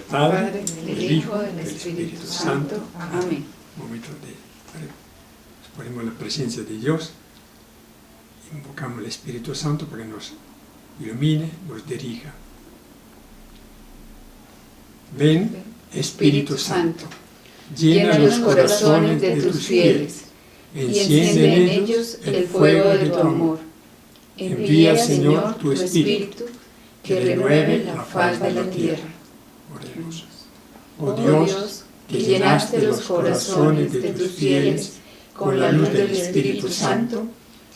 Padre, del Hijo, del Espíritu Santo. Amén. Un momento nos ponemos en la presencia de Dios, invocamos el Espíritu Santo para que nos ilumine, nos dirija. Ven, Espíritu Santo, llena los corazones de tus fieles, enciende en ellos el fuego de tu amor. Envía, Señor, tu Espíritu, que renueve la faz de la tierra. Oremos. Oh Dios, que llenaste los corazones de tus fieles con la luz del Espíritu Santo,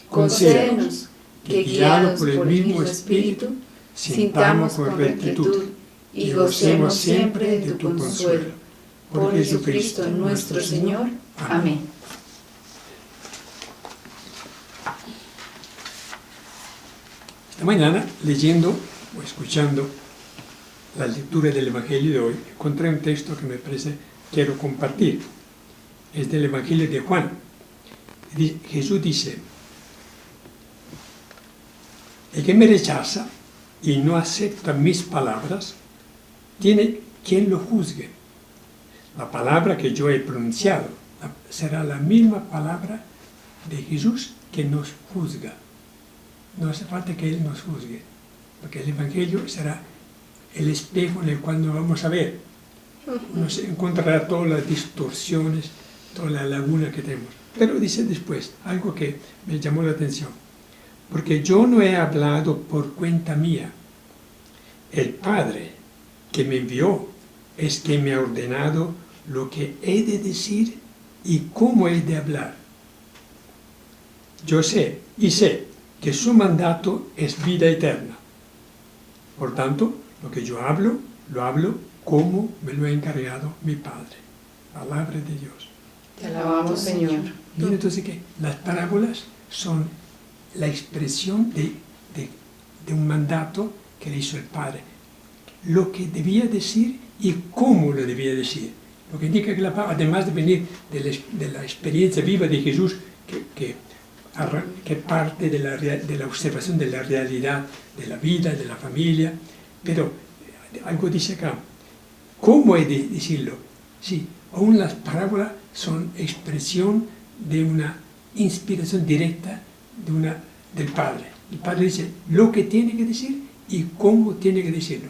concédenos que, guiados por el mismo Espíritu, sintamos con rectitud y gocemos siempre de tu consuelo. Por Jesucristo nuestro Señor. Amén. Esta mañana, leyendo o escuchando la lectura del Evangelio de hoy, encontré un texto que me parece quiero compartir. Es del Evangelio de Juan. Jesús dice: el que me rechaza y no acepta mis palabras, tiene quien lo juzgue. La palabra que yo he pronunciado será la misma palabra de Jesús que nos juzga. No hace falta que Él nos juzgue, porque el Evangelio será el espejo en el cual nos vamos a ver. Uno se encontrará todas las distorsiones, toda la laguna que tenemos. Pero dice después algo que me llamó la atención: porque yo no he hablado por cuenta mía. El Padre que me envió es quien me ha ordenado lo que he de decir y cómo he de hablar. Yo sé que su mandato es vida eterna. Por tanto, lo que yo hablo, lo hablo como me lo ha encargado mi Padre. Palabra de Dios. Te alabamos, Señor. Mira entonces que las parábolas son la expresión de un mandato que le hizo el Padre. Lo que debía decir y cómo lo debía decir. Lo que indica que además de venir de la experiencia viva de Jesús, que parte de la observación de la realidad de la vida, de la familia, pero algo dice acá: ¿cómo he de decirlo? Sí, aún las parábolas son expresión de una inspiración directa del Padre. El Padre dice lo que tiene que decir y cómo tiene que decirlo.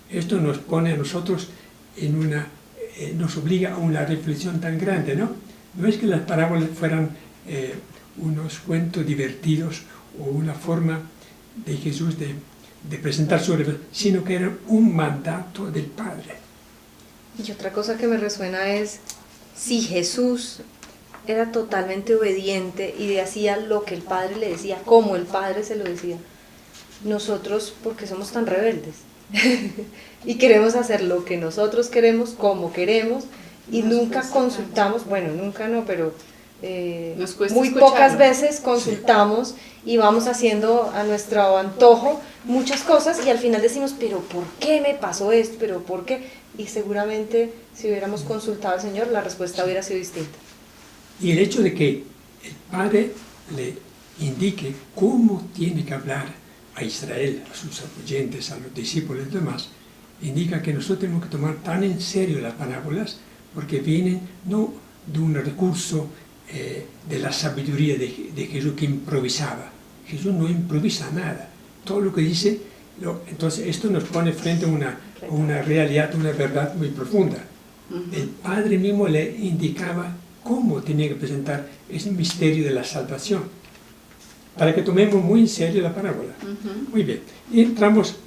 Esto nos pone a nosotros nos obliga a una reflexión tan grande, ¿no? No es que las parábolas fueran unos cuentos divertidos o una forma de Jesús de presentar su revelación, sino que era un mandato del Padre. Y otra cosa que me resuena es, si Jesús era totalmente obediente y hacía lo que el Padre le decía, como el Padre se lo decía, nosotros, ¿por qué somos tan rebeldes? Y queremos hacer lo que nosotros queremos, como queremos, y nunca consultamos, bueno, nunca no, pero muy pocas veces consultamos y vamos haciendo a nuestro antojo muchas cosas y al final decimos, pero ¿por qué me pasó esto? ¿Pero por qué? Y seguramente si hubiéramos consultado al Señor, la respuesta hubiera sido distinta. Y el hecho de que el Padre le indique cómo tiene que hablar a Israel, a sus oyentes, a los discípulos y demás, indica que nosotros tenemos que tomar tan en serio las parábolas, porque vienen no de un recurso de la sabiduría de Jesús que improvisaba. Jesús no improvisa nada. Todo lo que dice, entonces esto nos pone frente a una realidad, una verdad muy profunda. El Padre mismo le indicaba cómo tenía que presentar ese misterio de la salvación, para que tomemos muy en serio la parábola. Muy bien. Y entramos,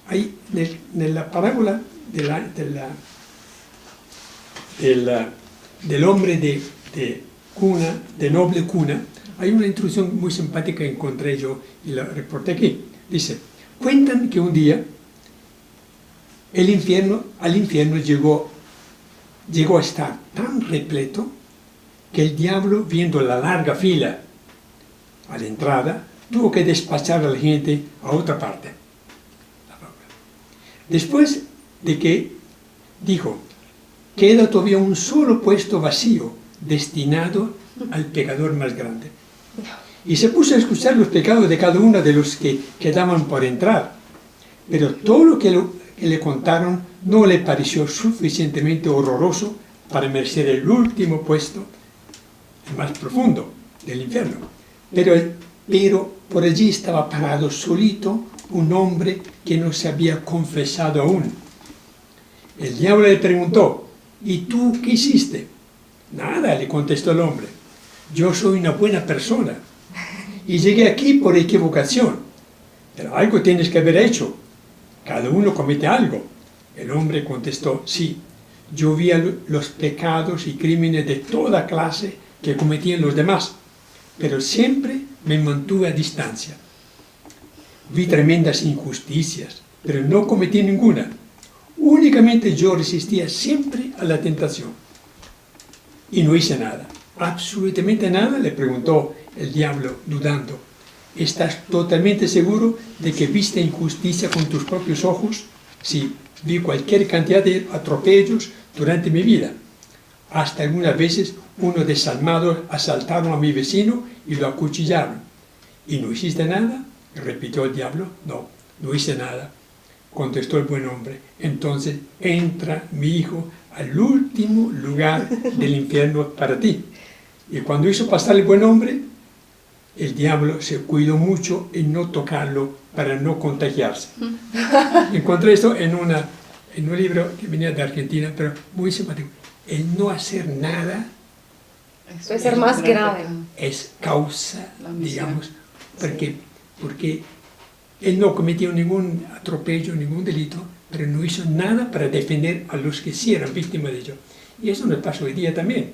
ahí, en la parábola del hombre de noble cuna, hay una introducción muy simpática que encontré yo y la reporté aquí. Dice: cuentan que un día al infierno llegó a estar tan repleto que el diablo, viendo la larga fila a la entrada, tuvo que despachar a la gente a otra parte. Después de que dijo: queda todavía un solo puesto vacío destinado al pecador más grande. Y se puso a escuchar los pecados de cada uno de los que quedaban por entrar. Pero todo lo que le contaron no le pareció suficientemente horroroso para merecer el último puesto, el más profundo del infierno. Pero por allí estaba parado solito un hombre que no se había confesado aún. El diablo le preguntó: ¿y tú qué hiciste? Nada, le contestó el hombre. Yo soy una buena persona y llegué aquí por equivocación. Pero algo tienes que haber hecho. Cada uno comete algo. El hombre contestó: sí, yo vi los pecados y crímenes de toda clase que cometían los demás, pero siempre me mantuve a distancia. Vi tremendas injusticias, pero no cometí ninguna. Únicamente yo resistía siempre a la tentación. Y no hice nada. ¿Absolutamente nada?, le preguntó el diablo, dudando. ¿Estás totalmente seguro de que viste injusticia con tus propios ojos? Sí, vi cualquier cantidad de atropellos durante mi vida. Hasta algunas veces unos desalmados asaltaron a mi vecino y lo acuchillaron. ¿Y no hiciste nada?, repitió el diablo. No, no hice nada, contestó el buen hombre. Entonces entra, mi hijo, al último lugar del infierno para ti. Y cuando hizo pasar el buen hombre, el diablo se cuidó mucho en no tocarlo para no contagiarse. Encontré esto en un libro que venía de Argentina, pero muy simpático. El no hacer nada Puede ser más grave. es causa, digamos, porque él no cometió ningún atropello, ningún delito, pero no hizo nada para defender a los que sí eran víctimas de ello. Y eso nos pasa hoy día también.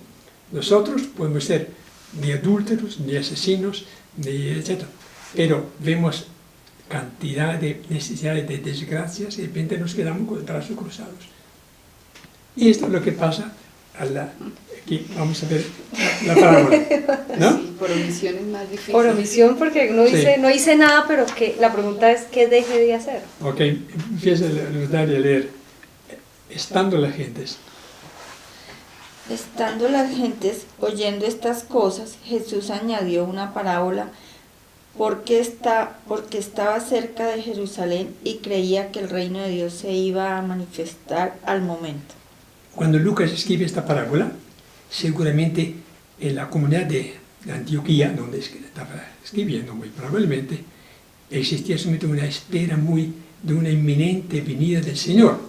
Nosotros podemos ser ni adúlteros, ni asesinos, ni etc. Pero vemos cantidad de necesidades, de desgracias, y de repente nos quedamos con los brazos cruzados. Y esto es lo que pasa aquí vamos a ver la parábola, ¿no? Sí, por omisión es más difícil. Por omisión, porque uno dice, no hice nada, pero que la pregunta es, ¿qué deje de hacer? Ok, empieza a leer. Estando las gentes. Estando las gentes oyendo estas cosas, Jesús añadió una parábola porque estaba cerca de Jerusalén y creía que el reino de Dios se iba a manifestar al momento. Cuando Lucas escribe esta parábola, seguramente en la comunidad de Antioquía, donde estaba escribiendo muy probablemente, existía solamente una espera de una inminente venida del Señor.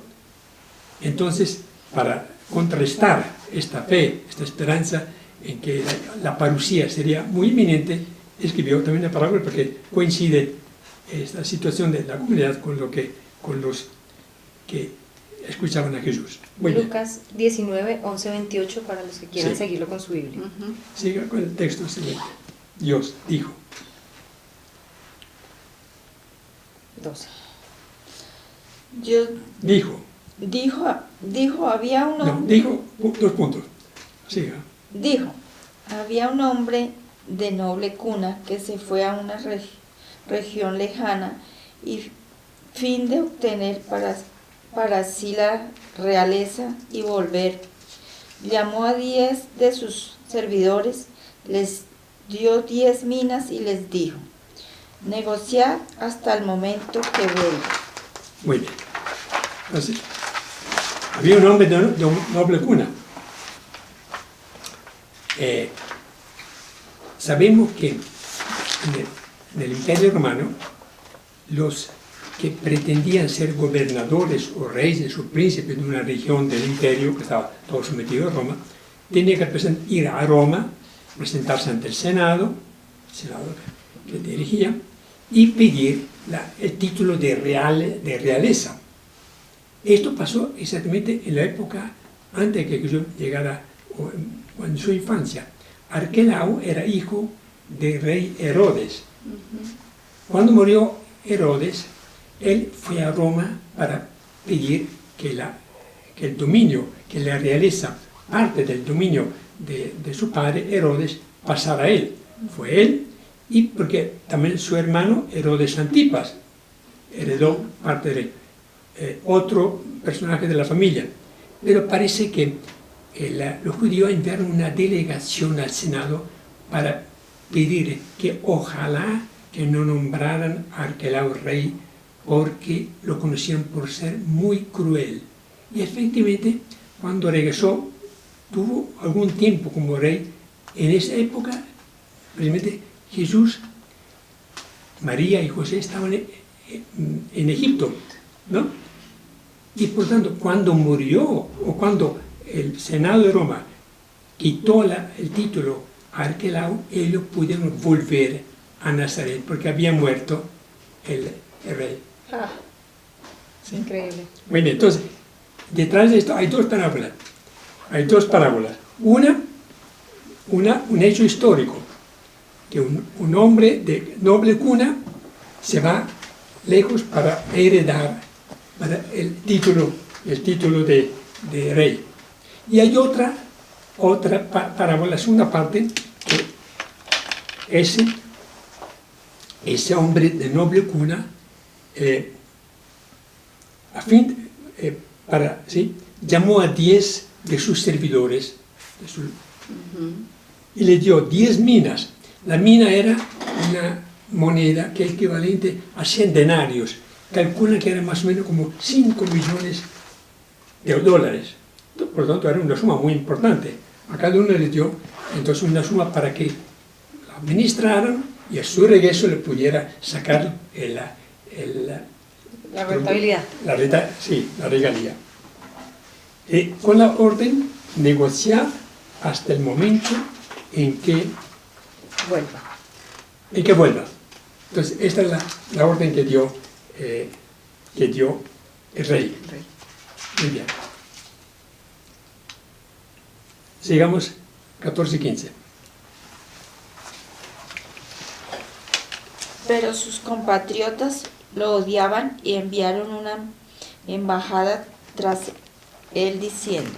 Entonces, para contrastar esta fe, esta esperanza en que la parusía sería muy inminente, escribió también la parábola porque coincide esta situación de la comunidad con los que escuchaban a Jesús. Muy Lucas 19, 11, 28 para los que quieran seguirlo con su Biblia. Siga con el texto siguiente. Dios dijo. 12. Dijo, había un hombre. No, dijo, 2 puntos. Siga. Dijo, había un hombre de noble cuna que se fue a una región lejana y fin de obtener para sí la realeza y volver. Llamó a 10 de sus servidores, les dio 10 minas y les dijo, negociad hasta el momento que vuelva. Muy bien. Entonces, había un hombre de noble cuna. Sabemos que en el Imperio Romano, los que pretendían ser gobernadores o reyes o príncipes de una región del imperio, que estaba todo sometido a Roma, tenían que ir a Roma, presentarse ante el Senado que dirigía, y pedir el título de realeza. Esto pasó exactamente en la época antes de que Jesús llegara, o en su infancia. Arquelao era hijo del rey Herodes. Cuando murió Herodes, él fue a Roma para pedir que el dominio, que la realeza, parte del dominio de su padre Herodes, pasara a él. Fue él, y porque también su hermano Herodes Antipas heredó parte de otro personaje de la familia. Pero parece que los judíos enviaron una delegación al Senado para pedir que ojalá que no nombraran a Arquelao rey porque lo conocían por ser muy cruel. Y efectivamente, cuando regresó, tuvo algún tiempo como rey. En esa época, precisamente, Jesús, María y José estaban en Egipto, ¿no? Y por tanto, cuando murió, o cuando el Senado de Roma quitó el título a Arquelao, ellos pudieron volver a Nazaret, porque había muerto el rey. Ah, ¿Sí? increíble. Bueno, entonces, detrás de esto hay dos parábolas. Hay dos parábolas. Un hecho histórico, que un hombre de noble cuna se va lejos para heredar el título de rey. Y hay otra parábola, es una parte que ese hombre de noble cuna, llamó a 10 de sus servidores y le dio 10 minas. La mina era una moneda que es equivalente a 100 denarios. Calculan que era más o menos como 5 millones de dólares. Por lo tanto, era una suma muy importante. A cada uno le dio entonces una suma para que la administraran y a su regreso le pudiera sacar La rentabilidad. la regalía. Con la orden, negociar hasta el momento en que vuelva. Entonces, esta es la orden que dio el rey. Muy bien. Sigamos 14 y 15. Pero sus compatriotas lo odiaban y enviaron una embajada tras él diciendo: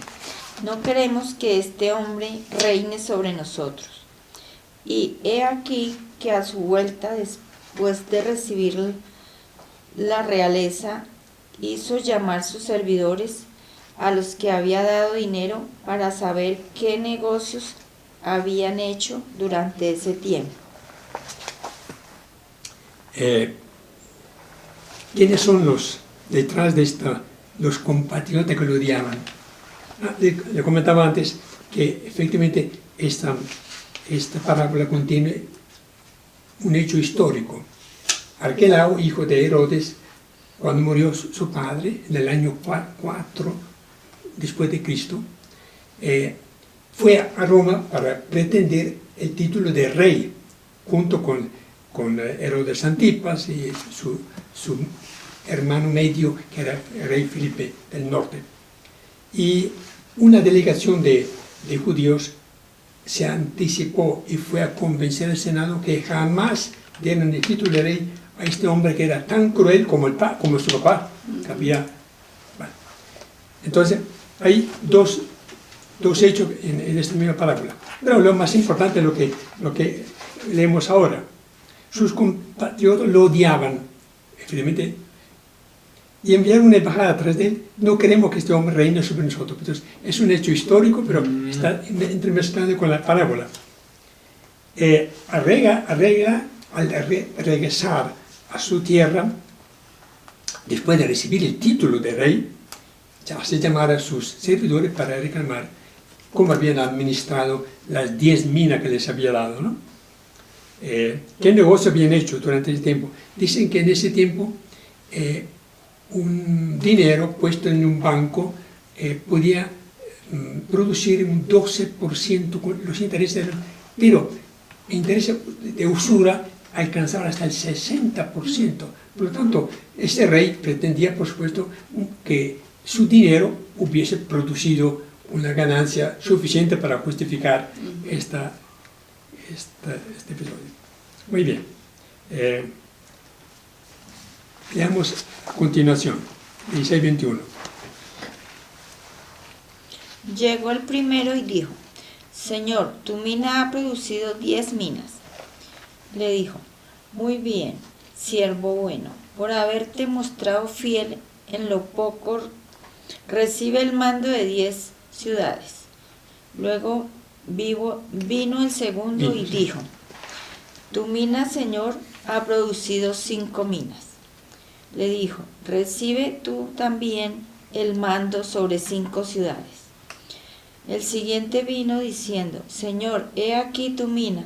no queremos que este hombre reine sobre nosotros. Y he aquí que a su vuelta, después de recibir la realeza, hizo llamar sus servidores, a los que había dado dinero, para saber qué negocios habían hecho durante ese tiempo. ¿Quiénes son detrás de los compatriotas que lo odiaban? Le comentaba antes que efectivamente esta parábola contiene un hecho histórico. Arquelao, hijo de Herodes, cuando murió su padre, en el año 4 después de Cristo, fue a Roma para pretender el título de rey, junto con Herodes Antipas y su hermano medio, que era el rey Felipe del Norte. Y una delegación de judíos se anticipó y fue a convencer al Senado que jamás dieran el título de rey a este hombre que era tan cruel como su papá, que había... Bueno. Entonces, hay dos hechos en esta misma parábola. Pero lo más importante es lo que leemos ahora. Sus compatriotas lo odiaban, efectivamente, y enviaron una embajada atrás de él. No queremos que este hombre reine sobre nosotros. Entonces, es un hecho histórico, pero está entremezclado con la parábola. Al regresar a su tierra, después de recibir el título de rey, hace llamar a sus servidores para reclamar cómo habían administrado las 10 minas que les había dado, ¿no? ¿Qué negocio habían hecho durante ese tiempo? Dicen que en ese tiempo un dinero puesto en un banco podía producir un 12% con los intereses, pero intereses de usura alcanzaban hasta el 60%. Por lo tanto, ese rey pretendía, por supuesto, que su dinero hubiese producido una ganancia suficiente para justificar este episodio. Muy bien. Leamos a continuación, 16:21. Llegó el primero y dijo: Señor, tu mina ha producido 10 minas. Le dijo: muy bien, siervo bueno, por haberte mostrado fiel en lo poco, recibe el mando de 10 ciudades. Luego vino el segundo y dijo: tu mina, Señor, ha producido 5 minas. le dijo, recibe tú también el mando sobre 5 ciudades. El siguiente vino diciendo, Señor, he aquí tu mina,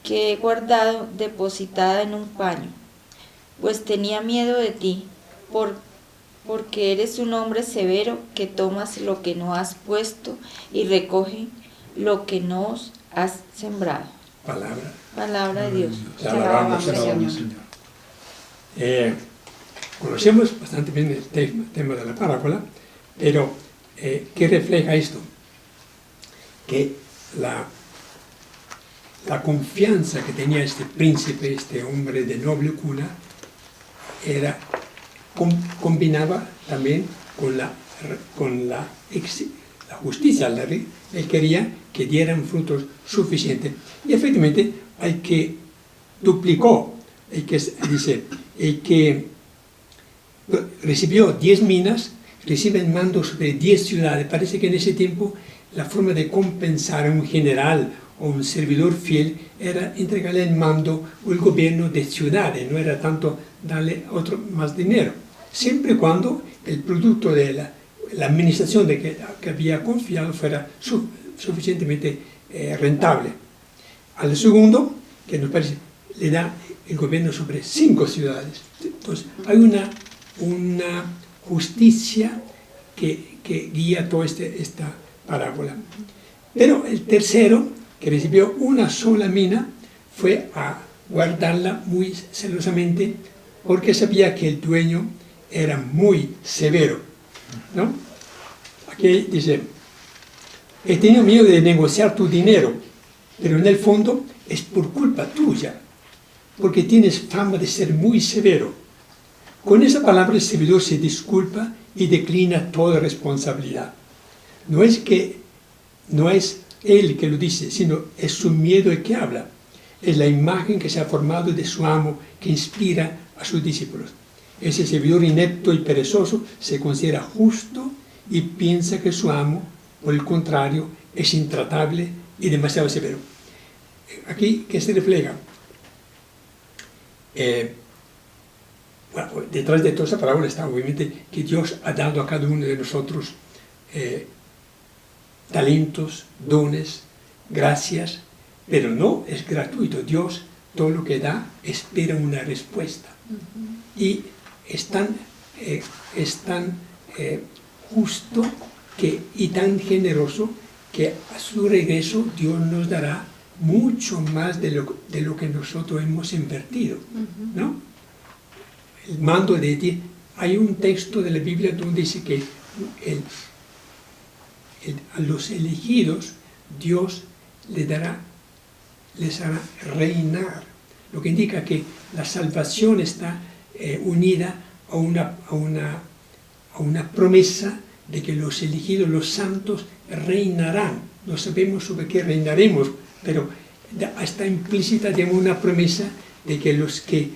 que he guardado depositada en un paño, pues tenía miedo de ti, porque eres un hombre severo que tomas lo que no has puesto y recoge lo que no has sembrado. Palabra de Dios. Te alabamos, Señor. Conocemos bastante bien el tema de la parábola, pero ¿qué refleja esto? Que la confianza que tenía este príncipe, este hombre de noble cuna, combinaba también con la justicia. Él quería que dieran frutos suficientes. Y efectivamente, el que duplicó, el que recibió 10 minas, recibe el mando sobre 10 ciudades. Parece que en ese tiempo la forma de compensar a un general o un servidor fiel era entregarle el mando o el gobierno de ciudades, no era tanto darle otro más dinero, siempre y cuando el producto de la administración de que había confiado fuera suficientemente rentable. Al segundo, que nos parece, le da el gobierno sobre 5 ciudades. Entonces, hay una justicia que guía toda esta parábola. Pero el tercero, que recibió una sola mina, fue a guardarla muy celosamente porque sabía que el dueño era muy severo, ¿no? Aquí dice, he tenido miedo de negociar tu dinero, pero en el fondo es por culpa tuya, porque tienes fama de ser muy severo. Con esa palabra el servidor se disculpa y declina toda responsabilidad. No es él que lo dice, sino es su miedo el que habla. Es la imagen que se ha formado de su amo que inspira a sus discípulos. Ese servidor inepto y perezoso se considera justo y piensa que su amo, por el contrario, es intratable y demasiado severo. Aquí, ¿qué se refleja? Detrás de toda esa parábola está obviamente que Dios ha dado a cada uno de nosotros talentos, dones, gracias, pero no es gratuito. Dios, todo lo que da, espera una respuesta. Y es tan justo y tan generoso que a su regreso Dios nos dará mucho más de lo que nosotros hemos invertido, ¿no? El mando de Dios. Hay un texto de la Biblia donde dice que a los elegidos Dios les hará reinar, lo que indica que la salvación está unida a una promesa de que los elegidos, los santos, reinarán. No sabemos sobre qué reinaremos, pero está implícita una promesa de que los que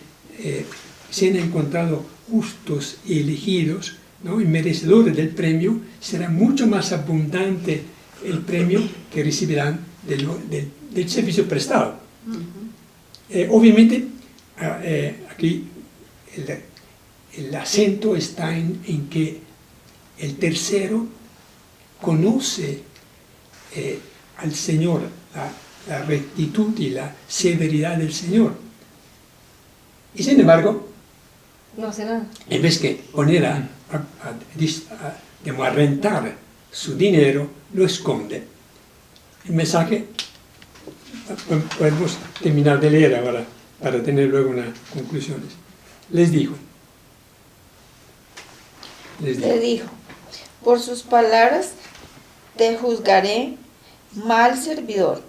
se han encontrado justos y elegidos, ¿no?, y merecedores del premio, será mucho más abundante el premio que recibirán del servicio prestado. Obviamente, aquí el acento está en que el tercero conoce al Señor, la rectitud y la severidad del Señor. Y sin embargo, no hace nada. En vez que poner a rentar su dinero, lo esconde. El mensaje, podemos terminar de leer ahora para tener luego unas conclusiones. Le dijo, por sus palabras te juzgaré, mal servidor.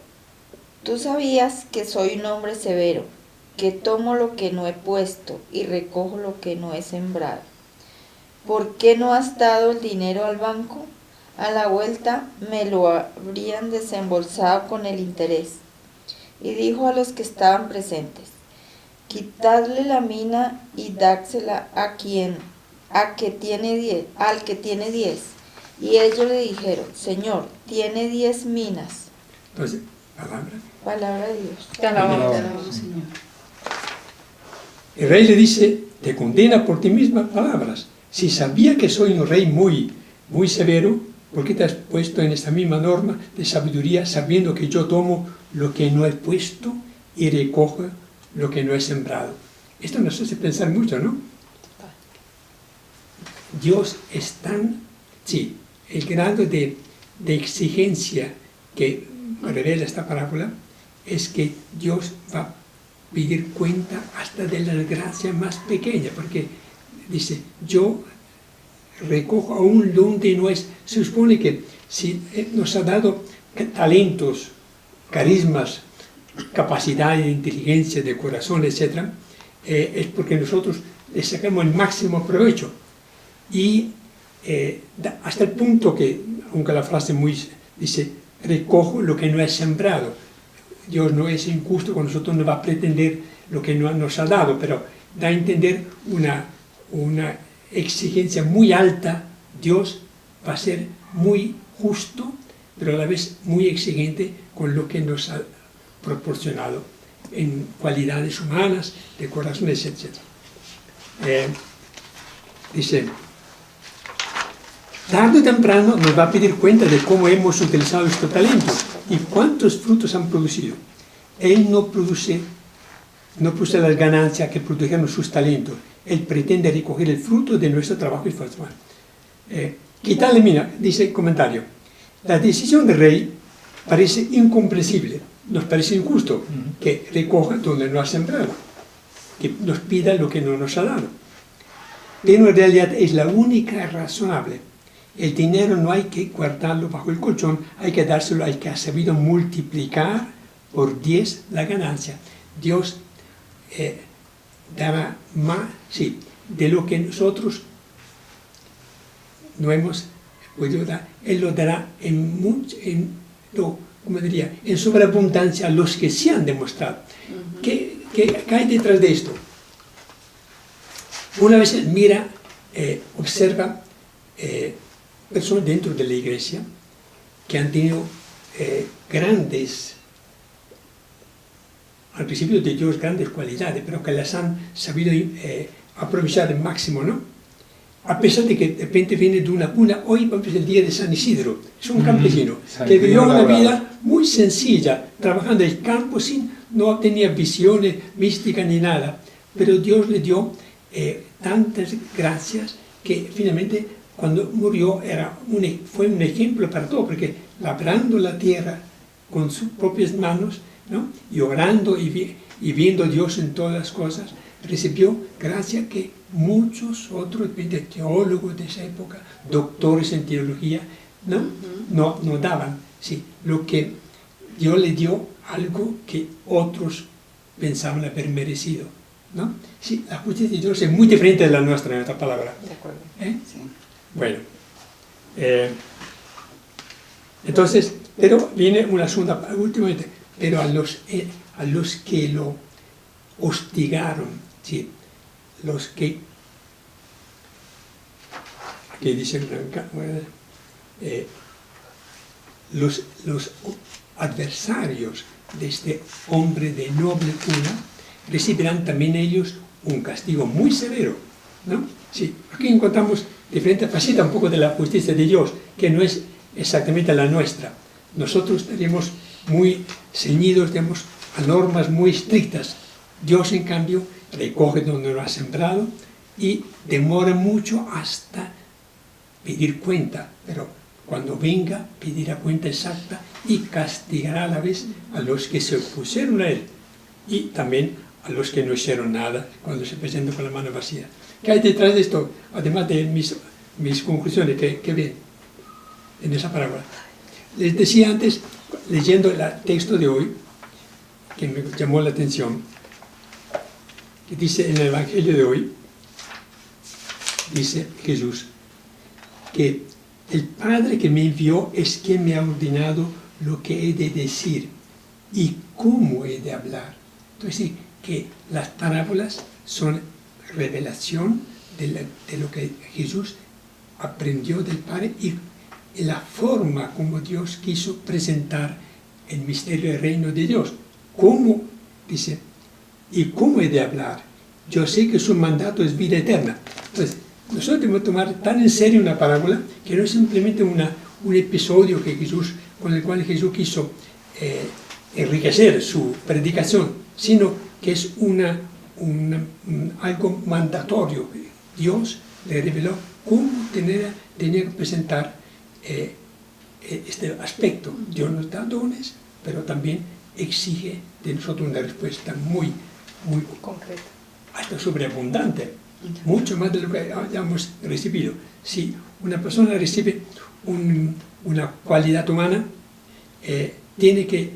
Tú sabías que soy un hombre severo, que tomo lo que no he puesto y recojo lo que no he sembrado. ¿Por qué no has dado el dinero al banco? A la vuelta me lo habrían desembolsado con el interés. Y dijo a los que estaban presentes, quitadle la mina y dársela al que tiene 10. Y ellos le dijeron, Señor, tiene 10 minas. Entonces, palabra de Dios. Te alabamos, Señor. El rey le dice, te condena por tus mismas palabras. Si sabía que soy un rey muy severo, ¿por qué te has puesto en esta misma norma de sabiduría sabiendo que yo tomo lo que no he puesto y recojo lo que no he sembrado? Esto nos hace pensar mucho, ¿no? Dios es tan... Sí, el grado de exigencia que revela esta parábola es que Dios va a pedir cuenta hasta de las gracias más pequeñas, porque dice, yo recojo aún donde no es. Se supone que si nos ha dado talentos, carismas, capacidad de inteligencia, de corazón, etc., es porque nosotros le sacamos el máximo provecho. Y hasta el punto que, aunque la frase dice, recojo lo que no es sembrado. Dios no es injusto con nosotros, no va a pretender lo que no nos ha dado, pero da a entender una exigencia muy alta. Dios va a ser muy justo, pero a la vez muy exigente con lo que nos ha proporcionado en cualidades humanas, de corazones, etc. Dice, tarde o temprano nos va a pedir cuenta de cómo hemos utilizado estos talentos y cuántos frutos han producido. Él no produce las ganancias que produjeron sus talentos. Él pretende recoger el fruto de nuestro trabajo y esfuerzo. Quitarle, mira, dice el comentario, la decisión del rey parece incomprensible, nos parece injusto que recoja donde no ha sembrado, que nos pida lo que no nos ha dado. Pero en realidad es la única razonable. El dinero no hay que guardarlo bajo el colchón, hay que dárselo al que ha sabido multiplicar por 10 la ganancia. Dios dará más, sí, de lo que nosotros no hemos podido dar. Él lo dará en sobreabundancia a los que se han demostrado. ¿Qué hay detrás de esto? Una vez mira, observa personas dentro de la iglesia que han tenido grandes, al principio de Dios, grandes cualidades, pero que las han sabido aprovechar al máximo, ¿no? A pesar de que de repente viene de una cuna, hoy es el día de San Isidro, es un campesino que vivió una vida muy sencilla, trabajando en el campo, no tenía visiones místicas ni nada, pero Dios le dio tantas gracias que finalmente cuando murió fue un ejemplo para todo, porque labrando la tierra con sus propias manos, ¿no? Y orando y viendo a Dios en todas las cosas, recibió gracia que muchos otros teólogos de esa época, doctores en teología, no daban. Sí, lo que Dios le dio algo que otros pensaban haber merecido, ¿no? Sí, la justicia de Dios es muy diferente de la nuestra, en otra palabra. De acuerdo. Sí. Bueno, entonces, pero viene una segunda, últimamente, pero a los que lo hostigaron, ¿sí? Los que, aquí dice, los adversarios de este hombre de noble cuna recibirán también ellos un castigo muy severo, ¿no? Sí, aquí encontramos diferentes facetas un poco de la justicia de Dios, que no es exactamente la nuestra. Nosotros estaríamos muy ceñidos, digamos, a normas muy estrictas. Dios, en cambio, recoge donde lo ha sembrado y demora mucho hasta pedir cuenta, pero cuando venga pedirá cuenta exacta y castigará a la vez a los que se opusieron a él y también a los que no hicieron nada cuando se presentan con la mano vacía. ¿Qué hay detrás de esto? Además de mis conclusiones, que ven en esa parábola. Les decía antes, leyendo el texto de hoy, que me llamó la atención, que dice en el Evangelio de hoy, dice Jesús, que el Padre que me envió es quien me ha ordenado lo que he de decir y cómo he de hablar. Entonces, que las parábolas son revelación de lo que Jesús aprendió del Padre y la forma como Dios quiso presentar el misterio del reino de Dios. ¿Cómo? Dice, y cómo he de hablar yo sé que su mandato es vida eterna. Entonces, nosotros debemos tomar tan en serio una parábola que no es simplemente un episodio con el cual Jesús quiso enriquecer su predicación, sino que es algo mandatorio. Dios le reveló cómo tenía que presentar este aspecto. Dios nos da dones, pero también exige de nosotros una respuesta muy Concreto. hasta sobreabundante, mucho más de lo que hayamos recibido. Si una persona recibe una cualidad humana, tiene que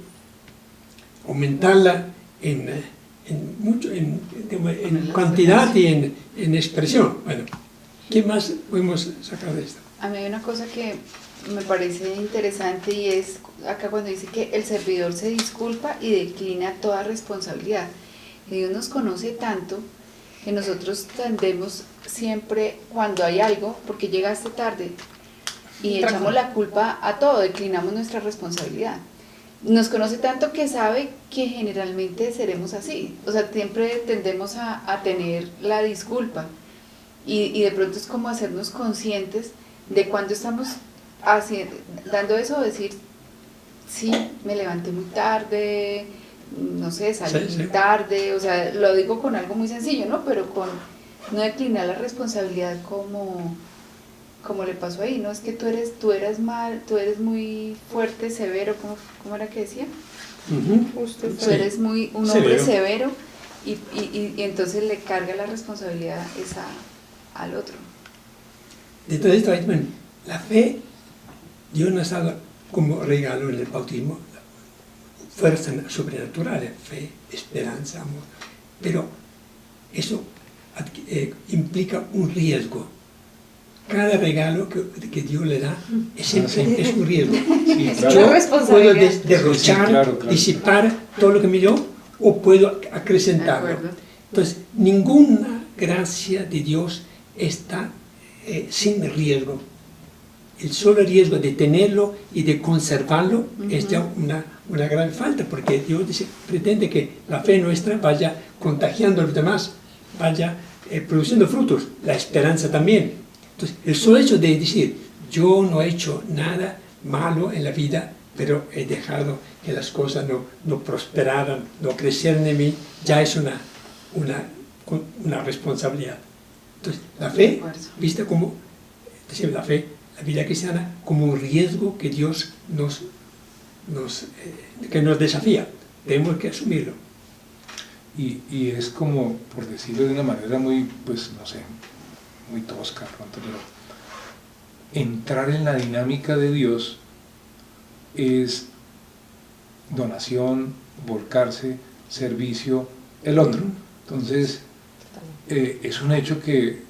aumentarla en cantidad y en expresión. Bueno, ¿qué más podemos sacar de esto? A mí hay una cosa que me parece interesante y es acá cuando dice que el servidor se disculpa y declina toda responsabilidad. Que Dios nos conoce tanto que nosotros tendemos siempre cuando hay algo, porque llegaste tarde, y echamos la culpa a todo, declinamos nuestra responsabilidad. Nos conoce tanto que sabe que generalmente seremos así, o sea, siempre tendemos a tener la disculpa y de pronto es como hacernos conscientes de cuando estamos dando eso, decir, sí, me levanté muy tarde, no sé, salí tarde, o sea, lo digo con algo muy sencillo, ¿no? Pero con no declinar la responsabilidad como le pasó ahí, ¿no? Es que tú eres muy fuerte, severo, ¿cómo era que decía? Justo. Tú eres un hombre severo y entonces le carga la responsabilidad al otro. De todo esto, bueno, la fe, Dios nos ha dado como regalo en el bautismo fuerza sobrenatural, fe, esperanza, amor, pero eso implica un riesgo. Cada regalo que Dios le da es un riesgo. Sí, claro. Yo puedo derrochar, disipar todo lo que me dio o puedo acrecentarlo. Entonces, ninguna gracia de Dios está sin riesgo. El solo riesgo de tenerlo y de conservarlo es ya una gran falta, porque Dios pretende que la fe nuestra vaya contagiando a los demás, vaya produciendo frutos, la esperanza también. Entonces, el solo hecho de decir, yo no he hecho nada malo en la vida, pero he dejado que las cosas no prosperaran, no crecieran en mí, ya es una responsabilidad. Entonces, la fe, vista como, la fe, la vida cristiana, como un riesgo que Dios nos desafía. Tenemos que asumirlo. Y es como, por decirlo de una manera muy, pues no sé, muy tosca, pronto, pero entrar en la dinámica de Dios es donación, volcarse, servicio, el otro. Entonces, es un hecho que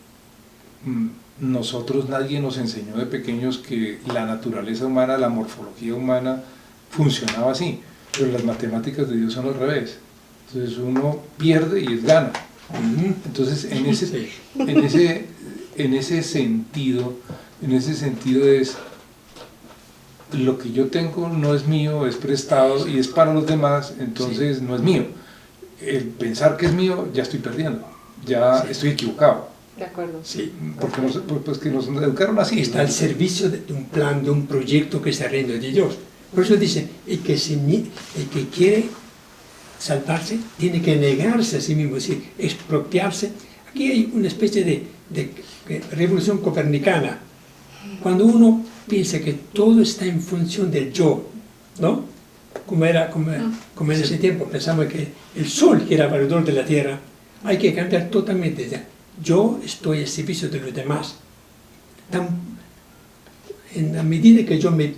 nosotros, nadie nos enseñó de pequeños que la naturaleza humana, la morfología humana funcionaba así, pero las matemáticas de Dios son al revés. Entonces uno pierde y es gana. Entonces en ese sentido es, lo que yo tengo no es mío, es prestado y es para los demás, entonces no es mío. El pensar que es mío, ya estoy perdiendo, ya estoy equivocado. De acuerdo. Sí. Porque pues que nos educaron así. Está al servicio de un plan, de un proyecto que es el reino de Dios. Por eso dice, el que quiere salvarse tiene que negarse a sí mismo, es decir, expropiarse. Aquí hay una especie de revolución copernicana. Cuando uno piensa que todo está en función del yo, ¿no? Como en ese tiempo pensamos que el sol que era valedor de la tierra, hay que cambiar totalmente. Ya. Yo estoy al servicio de los demás. En la medida que yo me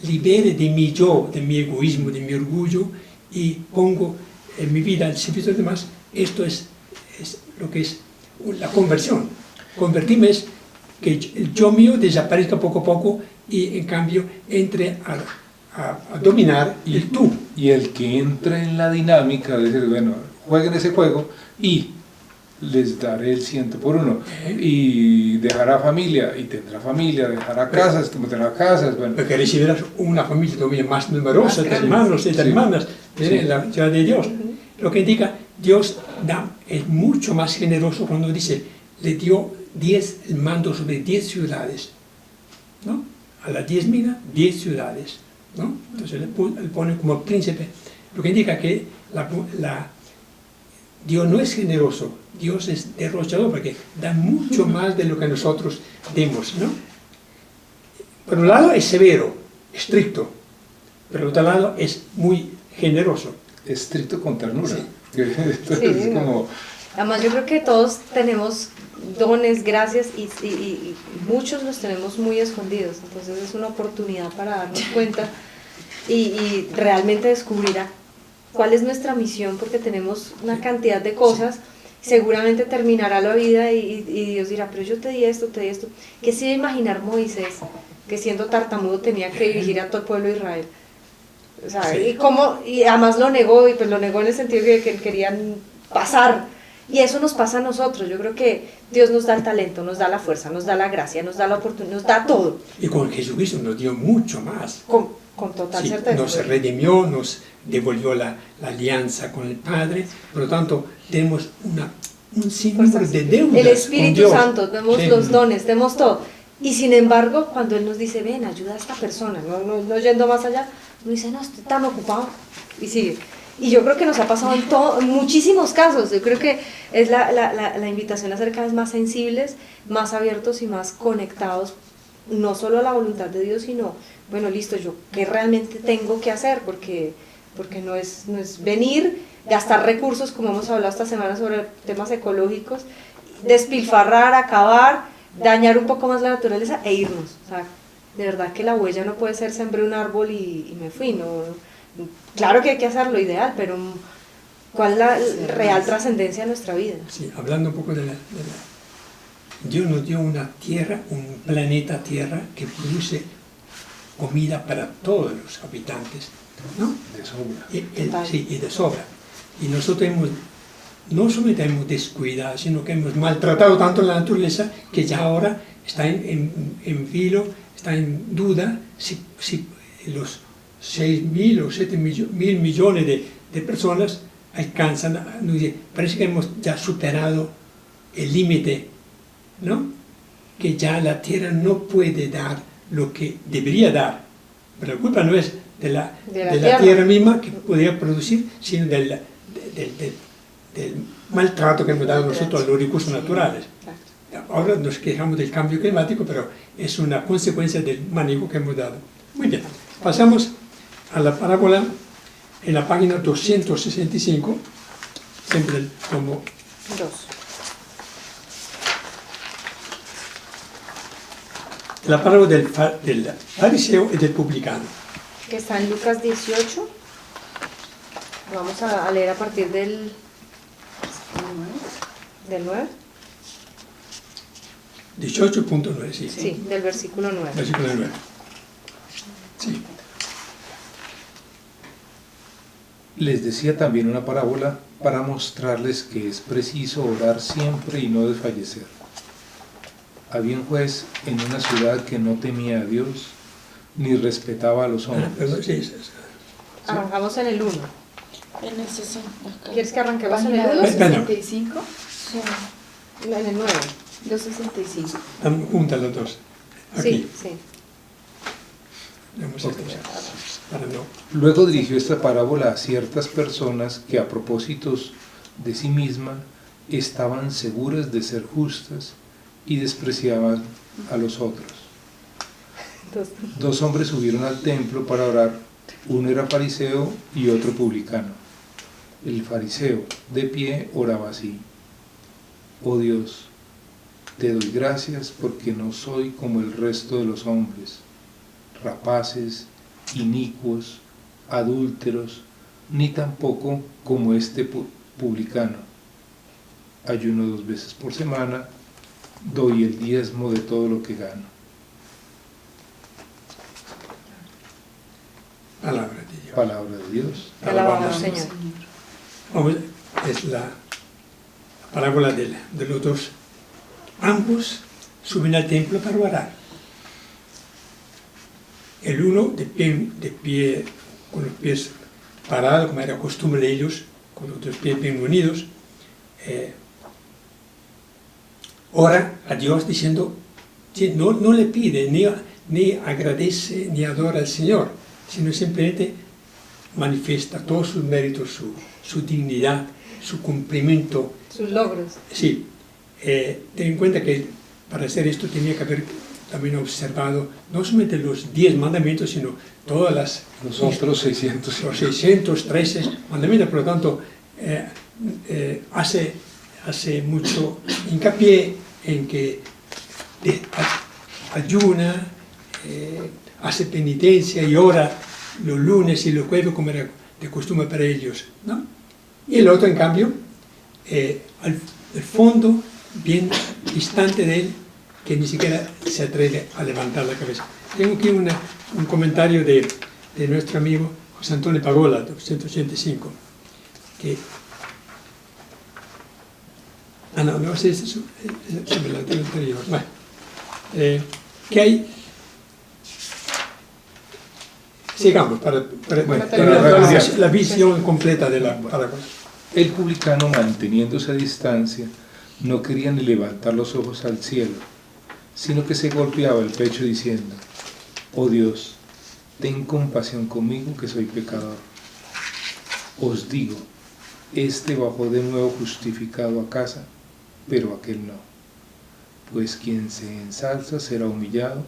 libere de mi yo, de mi egoísmo, de mi orgullo, y pongo mi vida al servicio de los demás, esto es lo que es la conversión. Convertirme es que el yo mío desaparezca poco a poco y en cambio entre a dominar el tú. Y el que entre en la dinámica de decir, bueno, jueguen ese juego y les daré el 100 por 1 y dejará familia y tendrá familia, dejará casas, tendrá casas, bueno. Porque recibirás una familia todavía más numerosa de hermanos y de hermanas de la ciudad de Dios. Lo que indica, Dios es mucho más generoso cuando dice, le dio 10 el mando sobre 10 ciudades, ¿no? A las 10.000, 10 ciudades, ¿no? Entonces le pone como príncipe, lo que indica que Dios no es generoso, Dios es derrochador, porque da mucho más de lo que nosotros demos, ¿no? Por un lado es severo, estricto, pero por otro lado es muy generoso. Estricto con ternura. Sí. Entonces, Sí, es no. como, Además yo creo que todos tenemos dones, gracias y muchos los tenemos muy escondidos, entonces es una oportunidad para darnos cuenta y realmente descubrir cuál es nuestra misión, porque tenemos una cantidad de cosas, seguramente terminará la vida y Dios dirá, pero yo te di esto, ¿qué se iba a imaginar Moisés, que siendo tartamudo tenía que dirigir a todo el pueblo de Israel? O sea, Sí. y además lo negó, y pues lo negó en el sentido de que querían pasar. Y eso nos pasa a nosotros. Yo creo que Dios nos da el talento, nos da la fuerza, nos da la gracia, nos da la oportunidad, nos da todo. Y con Jesucristo nos dio mucho más. Con total Sí, certeza. nos redimió, nos devolvió la alianza con el Padre, por lo tanto tenemos un sinnúmero Fuerzas. de deudas El con Espíritu Dios. Santo, tenemos Sí. los dones, tenemos todo. Y sin embargo, cuando Él nos dice, ven, ayuda a esta persona, no yendo más allá, uno dice, no, estoy tan ocupado, y sigue. Y yo creo que nos ha pasado en muchísimos casos. Yo creo que es la invitación a ser cada vez más sensibles, más abiertos y más conectados, no solo a la voluntad de Dios, sino, bueno, listo, yo qué realmente tengo que hacer, porque no es venir, gastar recursos, como hemos hablado esta semana sobre temas ecológicos, despilfarrar, acabar, dañar un poco más la naturaleza e irnos. O sea, de verdad que la huella no puede ser sembré un árbol y me fui, no. Claro que hay que hacer lo ideal, pero ¿cuál es la real trascendencia de nuestra vida? Sí, hablando un poco de Dios nos dio una tierra, un planeta Tierra que produce comida para todos los habitantes, ¿no? de sobra. Total. Sí, y de sobra. Y nosotros no solamente hemos descuidado, sino que hemos maltratado tanto la naturaleza que ya ahora está en vilo, está en duda si los 6.000 o 7.000 millones de personas alcanzan, parece que hemos ya superado el límite, ¿no? Que ya la tierra no puede dar lo que debería dar, pero la culpa no es de la tierra misma que podría producir, sino del maltrato que hemos dado nosotros a los recursos naturales. Ahora nos quejamos del cambio climático, pero es una consecuencia del manejo que hemos dado. Muy bien, pasamos a la parábola en la página 265, siempre como 2. la parábola del fariseo y del publicano. Que está en Lucas 18. Vamos a leer a partir del 9. 18.9, sí. Sí, del versículo 9. Versículo 9. Sí. Les decía también una parábola para mostrarles que es preciso orar siempre y no desfallecer. Había un juez en una ciudad que no temía a Dios ni respetaba a los hombres. Perdón, sí. Arrancamos en el 1. En ese son acá. ¿Quieres que arranquemos en Página el 1? 265, Sí. En el 9. 265. Están juntas las dos. Aquí. Sí, sí. Vamos a esto, para no. Luego dirigió esta parábola a ciertas personas que a propósitos de sí mismas estaban seguras de ser justas y despreciaban a los otros. Entonces, 2 hombres subieron al templo para orar, uno era fariseo y otro publicano. El fariseo, de pie, oraba así: oh Dios, te doy gracias porque no soy como el resto de los hombres, rapaces, inicuos, adúlteros, ni tampoco como este publicano. Ayuno 2 veces por semana, doy el diezmo de todo lo que gano. Palabra de Dios. Palabra de Dios. te alabamos, Señor. Vamos, es la parábola de los dos. Ambos suben al templo para orar. El uno de pie, con los pies parados, como era costumbre de ellos, con los dos pies bien unidos, ora a Dios diciendo, no le pide, ni agradece, ni adora al Señor, sino simplemente manifiesta todos sus méritos, su dignidad, su cumplimiento. Sus logros. Sí, ten en cuenta que para hacer esto tenía que haber también observado no solamente los 10 mandamientos, sino todas los otros 600. Los 613 mandamientos, por lo tanto, hace mucho hincapié en que ayuna, hace penitencia y ora los lunes y los jueves como era de costumbre para ellos, ¿no? Y el otro, en cambio, al fondo, bien distante de él, que ni siquiera se atreve a levantar la cabeza. Tengo aquí un comentario de nuestro amigo José Antonio Pagola, de 185, que... no sé, es sobre la anterior. Bueno, que hay... Sigamos, para tener la visión completa de la parábola. El publicano, manteniéndose a distancia, no quería ni levantar los ojos al cielo, sino que se golpeaba el pecho diciendo: oh Dios, ten compasión conmigo que soy pecador. Os digo, este bajó de nuevo justificado a casa, pero aquel no. Pues quien se ensalza será humillado,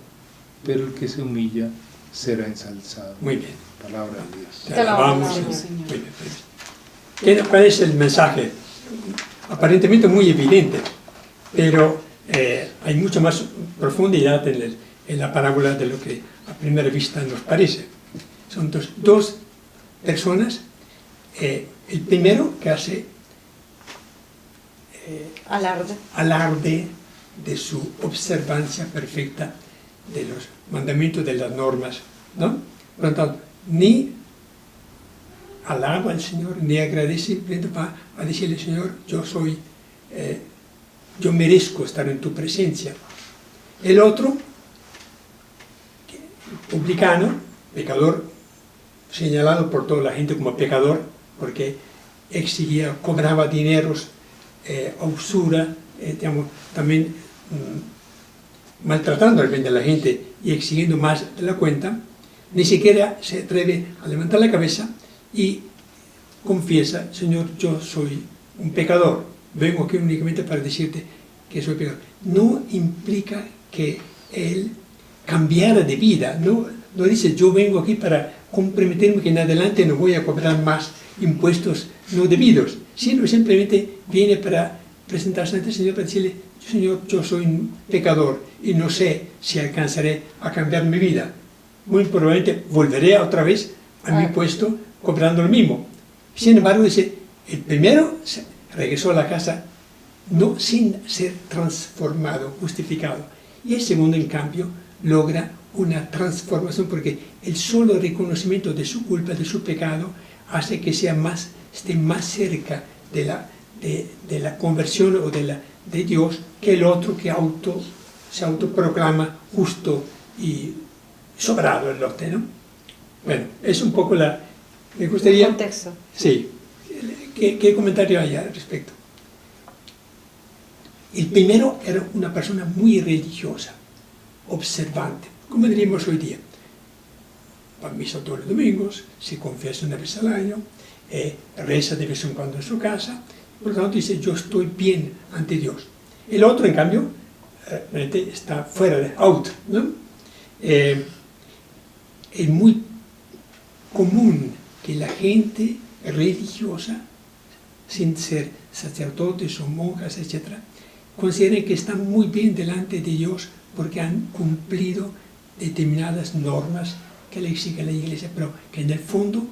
pero el que se humilla será ensalzado. Muy bien. Palabra de Dios. Te alabamos, Señor. Muy bien. ¿Cuál es el mensaje? Aparentemente muy evidente, pero hay mucha más profundidad en la parábola de lo que a primera vista nos parece. Son dos personas. El primero que hace alarde de su observancia perfecta de los mandamientos, de las normas, ¿no? Por lo tanto, ni alaba al Señor, ni agradece, va a decirle: Señor, yo merezco estar en tu presencia. El otro, publicano, pecador, señalado por toda la gente como pecador, porque exigía, cobraba dineros a usura, también maltratando al bien de la gente y exigiendo más de la cuenta, ni siquiera se atreve a levantar la cabeza y confiesa: Señor, yo soy un pecador, vengo aquí únicamente para decirte que soy pecador. No implica que él cambiara de vida, no dice: yo vengo aquí para comprometerme que en adelante no voy a cobrar más impuestos no debidos, sino simplemente viene para presentarse ante el Señor para decirle: Señor, yo soy un pecador y no sé si alcanzaré a cambiar mi vida. Muy probablemente volveré otra vez a mi puesto cobrando lo mismo. Sin embargo, dice, el primero regresó a la casa no sin ser transformado, justificado. Y el segundo, en cambio, logra una transformación porque el solo reconocimiento de su culpa, de su pecado, hace que esté más cerca de la conversión o de Dios que el otro que se autoproclama justo y sobrado el lote, ¿no? Bueno, es un poco me gustaría... El contexto. Sí. ¿Qué comentario hay al respecto? El primero era una persona muy religiosa, observante, como diríamos hoy día. Va a misa todos los domingos, se confiesa una vez al año, reza de vez en cuando en su casa, por lo tanto dice: yo estoy bien ante Dios. El otro, en cambio, realmente está fuera de out, ¿no? Es muy común que la gente religiosa, sin ser sacerdotes o monjas, etc., consideren que están muy bien delante de Dios porque han cumplido determinadas normas que le exige la Iglesia, pero que en el fondo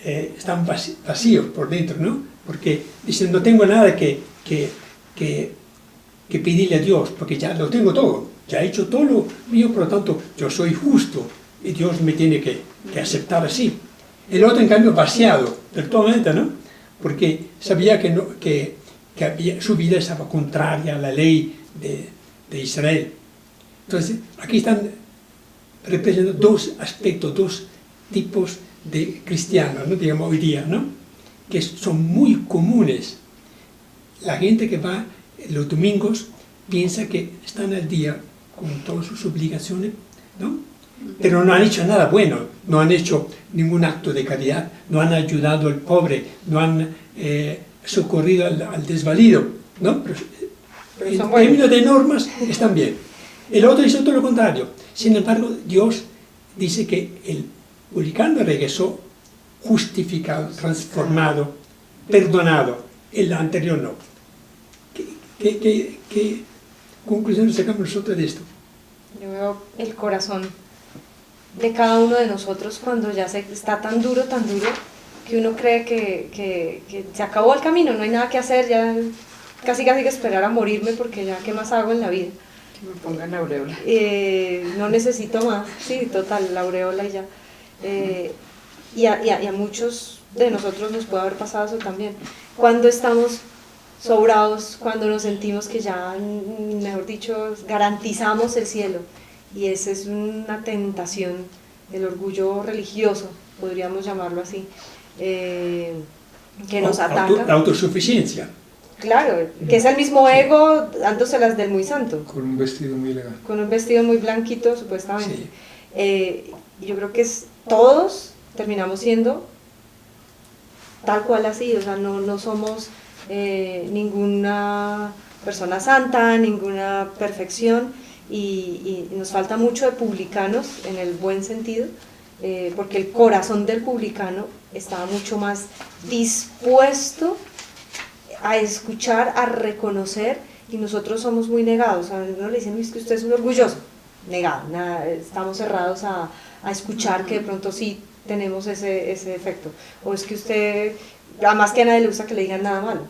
están vacíos por dentro, ¿no? Porque dicen: no tengo nada que pedirle a Dios, porque ya lo tengo todo, ya he hecho todo lo mío, por lo tanto yo soy justo y Dios me tiene que aceptar así. El otro, en cambio, vaciado totalmente, ¿no? Porque sabía que su vida estaba contraria a la ley de Israel. Entonces, aquí están representando dos aspectos, dos tipos de cristianos, ¿no? Digamos hoy día, ¿no? que son muy comunes. La gente que va los domingos piensa que están al día con todas sus obligaciones, ¿no? Pero no han hecho nada bueno, no han hecho ningún acto de caridad, no han ayudado al pobre, no han socorrido al desvalido, ¿no? Pero en términos de normas están bien. El otro dice todo lo contrario. Sin embargo, Dios dice que el publicano regresó justificado, transformado, perdonado. El anterior no. ¿Qué conclusión sacamos nosotros de esto? Yo veo el corazón de cada uno de nosotros cuando ya está tan duro, que uno cree que se acabó el camino, no hay nada que hacer, ya casi que esperar a morirme porque ya qué más hago en la vida. Que me pongan la aureola. No necesito más, sí, total, la aureola y ya. Y a muchos de nosotros nos puede haber pasado eso también. Cuando estamos sobrados, cuando nos sentimos que ya, mejor dicho, garantizamos el cielo. Y esa es una tentación, el orgullo religioso, podríamos llamarlo así, que nos ataca. La autosuficiencia. Claro, que es el mismo ego dándoselas del muy santo. Con un vestido muy elegante. Con un vestido muy blanquito, supuestamente. Sí. Yo creo que todos terminamos siendo tal cual así, o sea, no somos ninguna persona santa, ninguna perfección, y nos falta mucho de publicanos en el buen sentido, porque el corazón del publicano estaba mucho más dispuesto a escuchar, a reconocer, y nosotros somos muy negados. A uno le dicen, es que usted es un orgulloso, negado, estamos cerrados a escuchar que de pronto sí tenemos ese efecto, o es que usted, además que a nadie le gusta que le digan nada malo.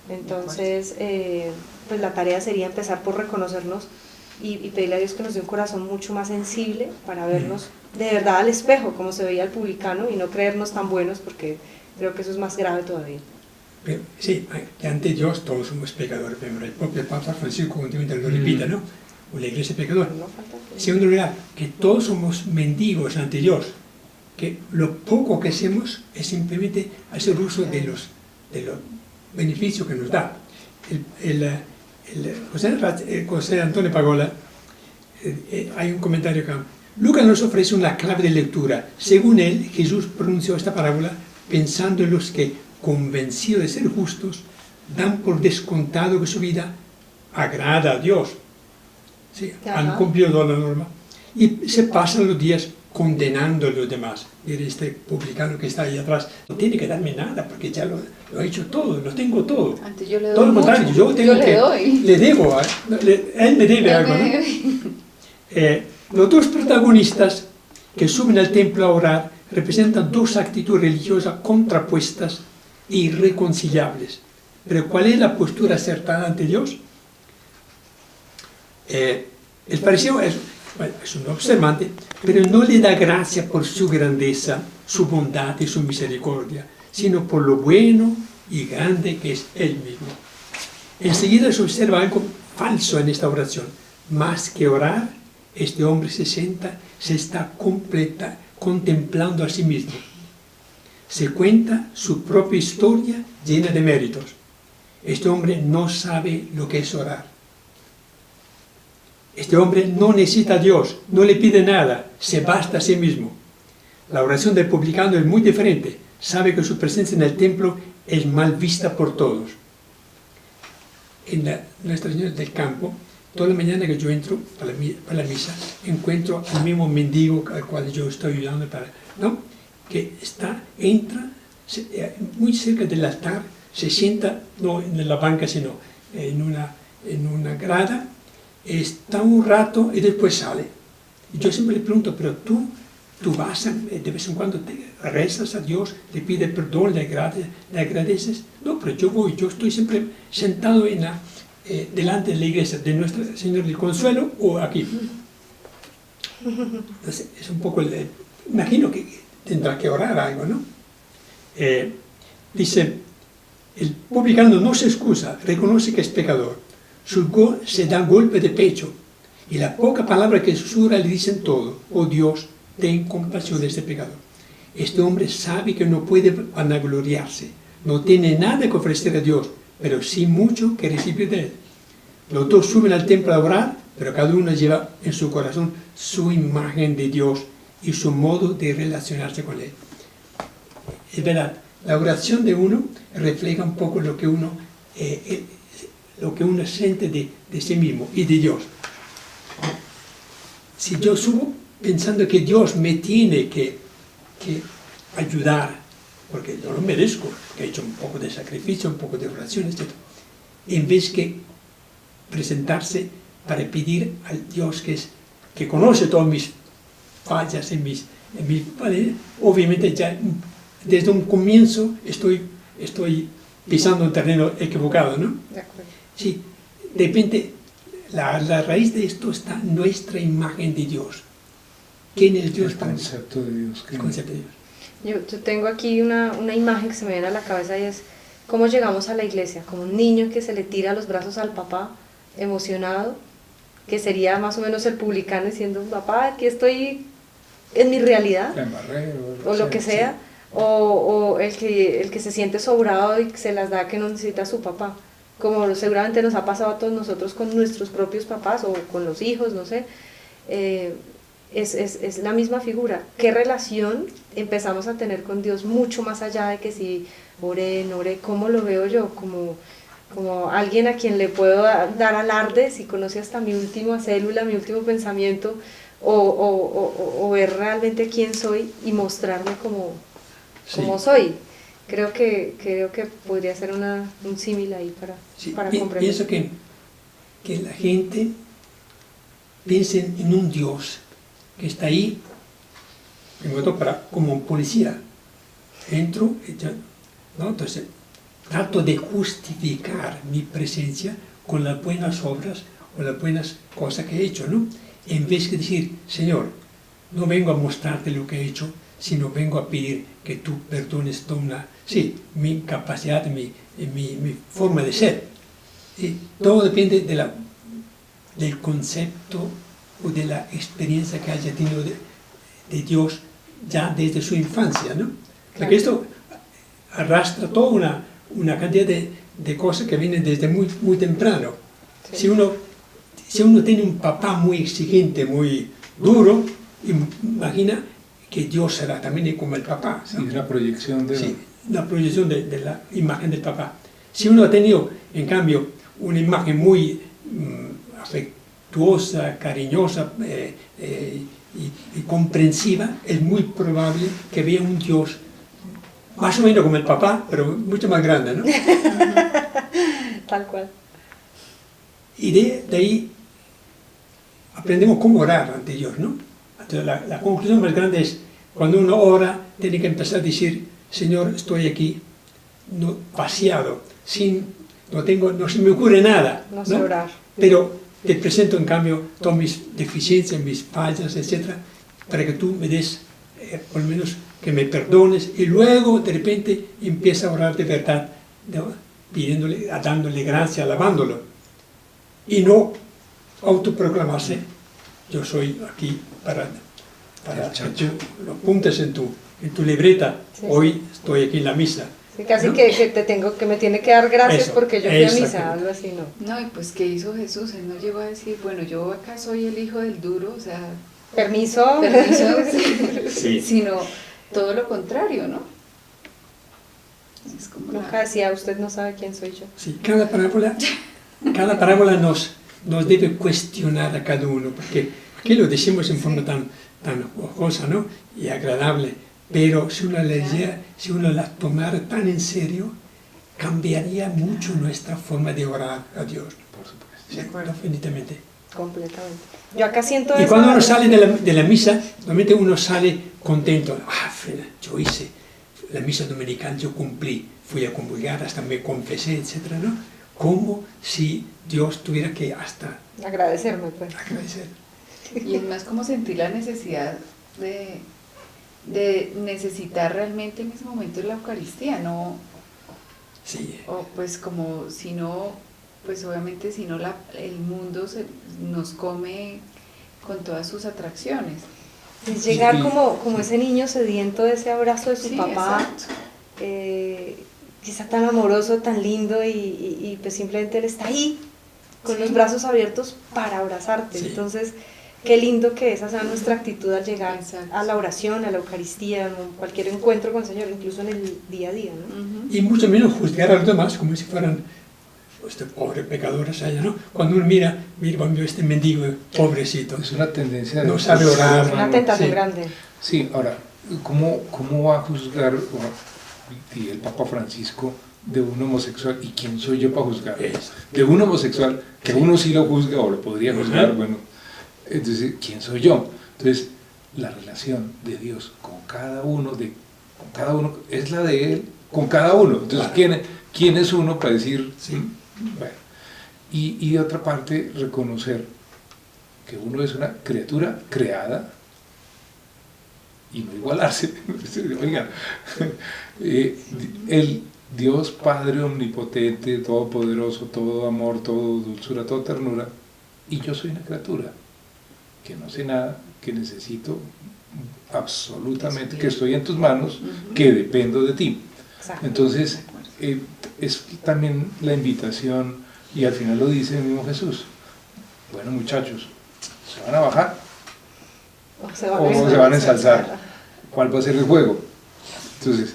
Entonces pues la tarea sería empezar por reconocernos y pedirle a Dios que nos dé un corazón mucho más sensible para vernos de verdad al espejo, como se veía el publicano, y no creernos tan buenos, porque creo que eso es más grave todavía. Pero, sí, que ante Dios todos somos pecadores, pero el propio Papa Francisco continuamente lo repite, ¿no? O la iglesia pecadora. En segundo lugar, que todos somos mendigos ante Dios, que lo poco que hacemos es simplemente hacer uso de los beneficios que nos da. José Antonio Pagola, hay un comentario acá. Lucas nos ofrece una clave de lectura. Según él, Jesús pronunció esta parábola pensando en los que, convencidos de ser justos, dan por descontado que su vida agrada a Dios. Sí, han cumplido toda la norma. Y se pasan los días condenando a los demás. Mire, este publicano que está ahí atrás no tiene que darme nada porque ya lo he hecho todo, lo tengo todo. Antes yo le doy todo lo contrario, mucho. yo le doy. Le debo, él me debe algo, ¿no? Los dos protagonistas que suben al templo a orar representan dos actitudes religiosas contrapuestas e irreconciliables. Pero ¿cuál es la postura acertada ante Dios? El fariseo es un observante, pero no le da gracia por su grandeza, su bondad y su misericordia, sino por lo bueno y grande que es él mismo. Enseguida se observa algo falso en esta oración. Más que orar, este hombre se está contemplando a sí mismo. Se cuenta su propia historia llena de méritos. Este hombre no sabe lo que es orar. Este hombre no necesita a Dios, no le pide nada, se basta a sí mismo. La oración del publicano es muy diferente. Sabe que su presencia en el templo es mal vista por todos. En Nuestra Señora del Campo, toda la mañana que yo entro para la misa, encuentro al mismo mendigo al cual yo estoy ayudando, ¿no? Que entra muy cerca del altar, se sienta, no en la banca, sino en una grada, está un rato y después sale. Y yo siempre le pregunto, pero tú vas de vez en cuando te rezas a Dios, le pides perdón, le agradeces. No, pero yo estoy siempre sentado delante de la iglesia de Nuestra Señora del Consuelo o aquí. Entonces, es un poco, imagino que tendrá que orar algo, ¿no? Dice, el publicano no se excusa, reconoce que es pecador. Se da golpe de pecho y la poca palabra que susurra le dicen todo. Oh Dios, ten compasión de este pecador. Este hombre sabe que no puede vanagloriarse, no tiene nada que ofrecer a Dios, pero sí mucho que recibir de Él. Los dos suben al templo a orar, pero cada uno lleva en su corazón su imagen de Dios y su modo de relacionarse con Él. Es verdad, la oración de uno refleja un poco lo que uno siente de sí mismo y de Dios. Si yo subo pensando que Dios me tiene que ayudar, porque yo lo merezco, que he hecho un poco de sacrificio, un poco de oración, etc., en vez que presentarse para pedir al Dios que conoce todas mis fallas, obviamente ya desde un comienzo estoy pisando un terreno equivocado, ¿no? De acuerdo. Sí, de repente la raíz de esto está nuestra imagen de Dios. ¿Quién es Dios El para mí? concepto de Dios. El concepto de Dios. Yo tengo aquí una imagen que se me viene a la cabeza y es cómo llegamos a la iglesia, como un niño que se le tira a los brazos al papá, emocionado, que sería más o menos el publicano diciendo, papá, aquí estoy en mi realidad, La embarré, o lo que sea, o el que se siente sobrado y se las da que no necesita a su papá, como seguramente nos ha pasado a todos nosotros con nuestros propios papás o con los hijos, no sé. Es la misma figura. ¿Qué relación empezamos a tener con Dios mucho más allá de que si oré, no oré? ¿Cómo lo veo yo? Como alguien a quien le puedo dar alarde, si conoce hasta mi última célula, mi último pensamiento, o ver realmente quién soy y mostrarme como soy. Creo que podría ser un símil ahí para comprender. Pienso que la gente piensa en un Dios que está ahí, como un policía. Entro, ¿no? Entonces, trato de justificar mi presencia con las buenas obras o las buenas cosas que he hecho, ¿no? En vez de decir, Señor, no vengo a mostrarte lo que he hecho, sino vengo a pedir que tú perdones mi capacidad, mi forma de ser. Todo depende del concepto o de la experiencia que haya tenido de Dios ya desde su infancia, ¿no? Porque esto arrastra toda una cantidad de cosas que vienen desde muy, muy temprano. Sí. Si uno tiene un papá muy exigente, muy duro, imagina que Dios será también como el papá, ¿no? Sí, es la proyección de... Sí, la proyección de la imagen del papá. Si uno ha tenido, en cambio, una imagen muy afectuosa, cariñosa y comprensiva, es muy probable que vea un Dios más o menos como el papá, pero mucho más grande, ¿no? Tal cual. Y de ahí aprendemos cómo orar ante Dios, ¿no? Entonces, la conclusión más grande es, cuando uno ora, tiene que empezar a decir, Señor, estoy aquí, vaciado, no se me ocurre nada, No sé orar. Pero te presento en cambio todas mis deficiencias, mis fallas, etc., para que tú me des, por lo menos, que me perdones, y luego de repente empieza a orar de verdad, pidiéndole, dándole gracia, alabándolo, y no autoproclamarse, yo soy aquí para que tú lo apuntes en tu libreta, sí, hoy estoy aquí en la misa. Sí, casi, ¿no? que me tiene que dar gracias porque yo fui a misa, algo así, ¿no? No, y pues ¿qué hizo Jesús? Él no llegó a decir, bueno, yo acá soy el hijo del duro, o sea... Permiso, sí. Sino todo lo contrario, ¿no? Es como nunca decía, usted no sabe quién soy yo. Sí, cada parábola nos debe cuestionar a cada uno, porque aquí lo decimos en forma tan jocosa, ¿no? Y agradable, pero si uno la tomara tan en serio, cambiaría mucho nuestra forma de orar a Dios. Por supuesto. Sí, definitivamente. Completamente. Yo acá siento y cuando uno sale de la misa, normalmente uno sale contento. Yo hice la misa dominical, yo cumplí, fui a comulgar, hasta me confesé, etc., ¿no? Como si Dios tuviera que hasta... agradecerme, pues. Agradecer. Y es más como sentir la necesidad de necesitar realmente en ese momento la Eucaristía, ¿no? Sí. O pues como si no, pues obviamente si no el mundo nos come con todas sus atracciones. Es llegar como ese niño sediento de ese abrazo de su papá, que está tan amoroso, tan lindo y pues simplemente Él está ahí con los brazos abiertos para abrazarte. Sí. Entonces, qué lindo que esa sea nuestra actitud al llegar Exacto. a la oración, a la Eucaristía, a cualquier encuentro con el Señor, incluso en el día a día, ¿no? Ujú. Y mucho menos juzgar a los demás como si fueran este pobres pecadores allá, ¿no? Cuando uno mira, este mendigo pobrecito, Es una tendencia de... no sabe orar. Es una tentación Sí. grande. Sí, ahora, ¿cómo va a juzgar y el Papa Francisco de un homosexual? ¿Y quién soy yo para juzgar? De un homosexual, que uno sí lo juzga o lo podría juzgar, Ajá. bueno, entonces, ¿quién soy yo? Entonces, la relación de Dios con cada uno es la de Él con cada uno. Entonces, Claro. ¿quién es uno para decir? Sí. Bueno, y de otra parte, reconocer que uno es una criatura creada y no igualarse. Oiga, el Dios Padre omnipotente, todopoderoso, todo amor, todo dulzura, toda ternura, y yo soy una criatura que no sé nada, que necesito absolutamente, que estoy en tus manos, Ujú. que dependo de ti. Exacto. Entonces, es también la invitación, y al final lo dice el mismo Jesús. Bueno, muchachos, ¿se van a bajar O se o se van a ensalzar? ¿Cuál va a ser el juego? Entonces,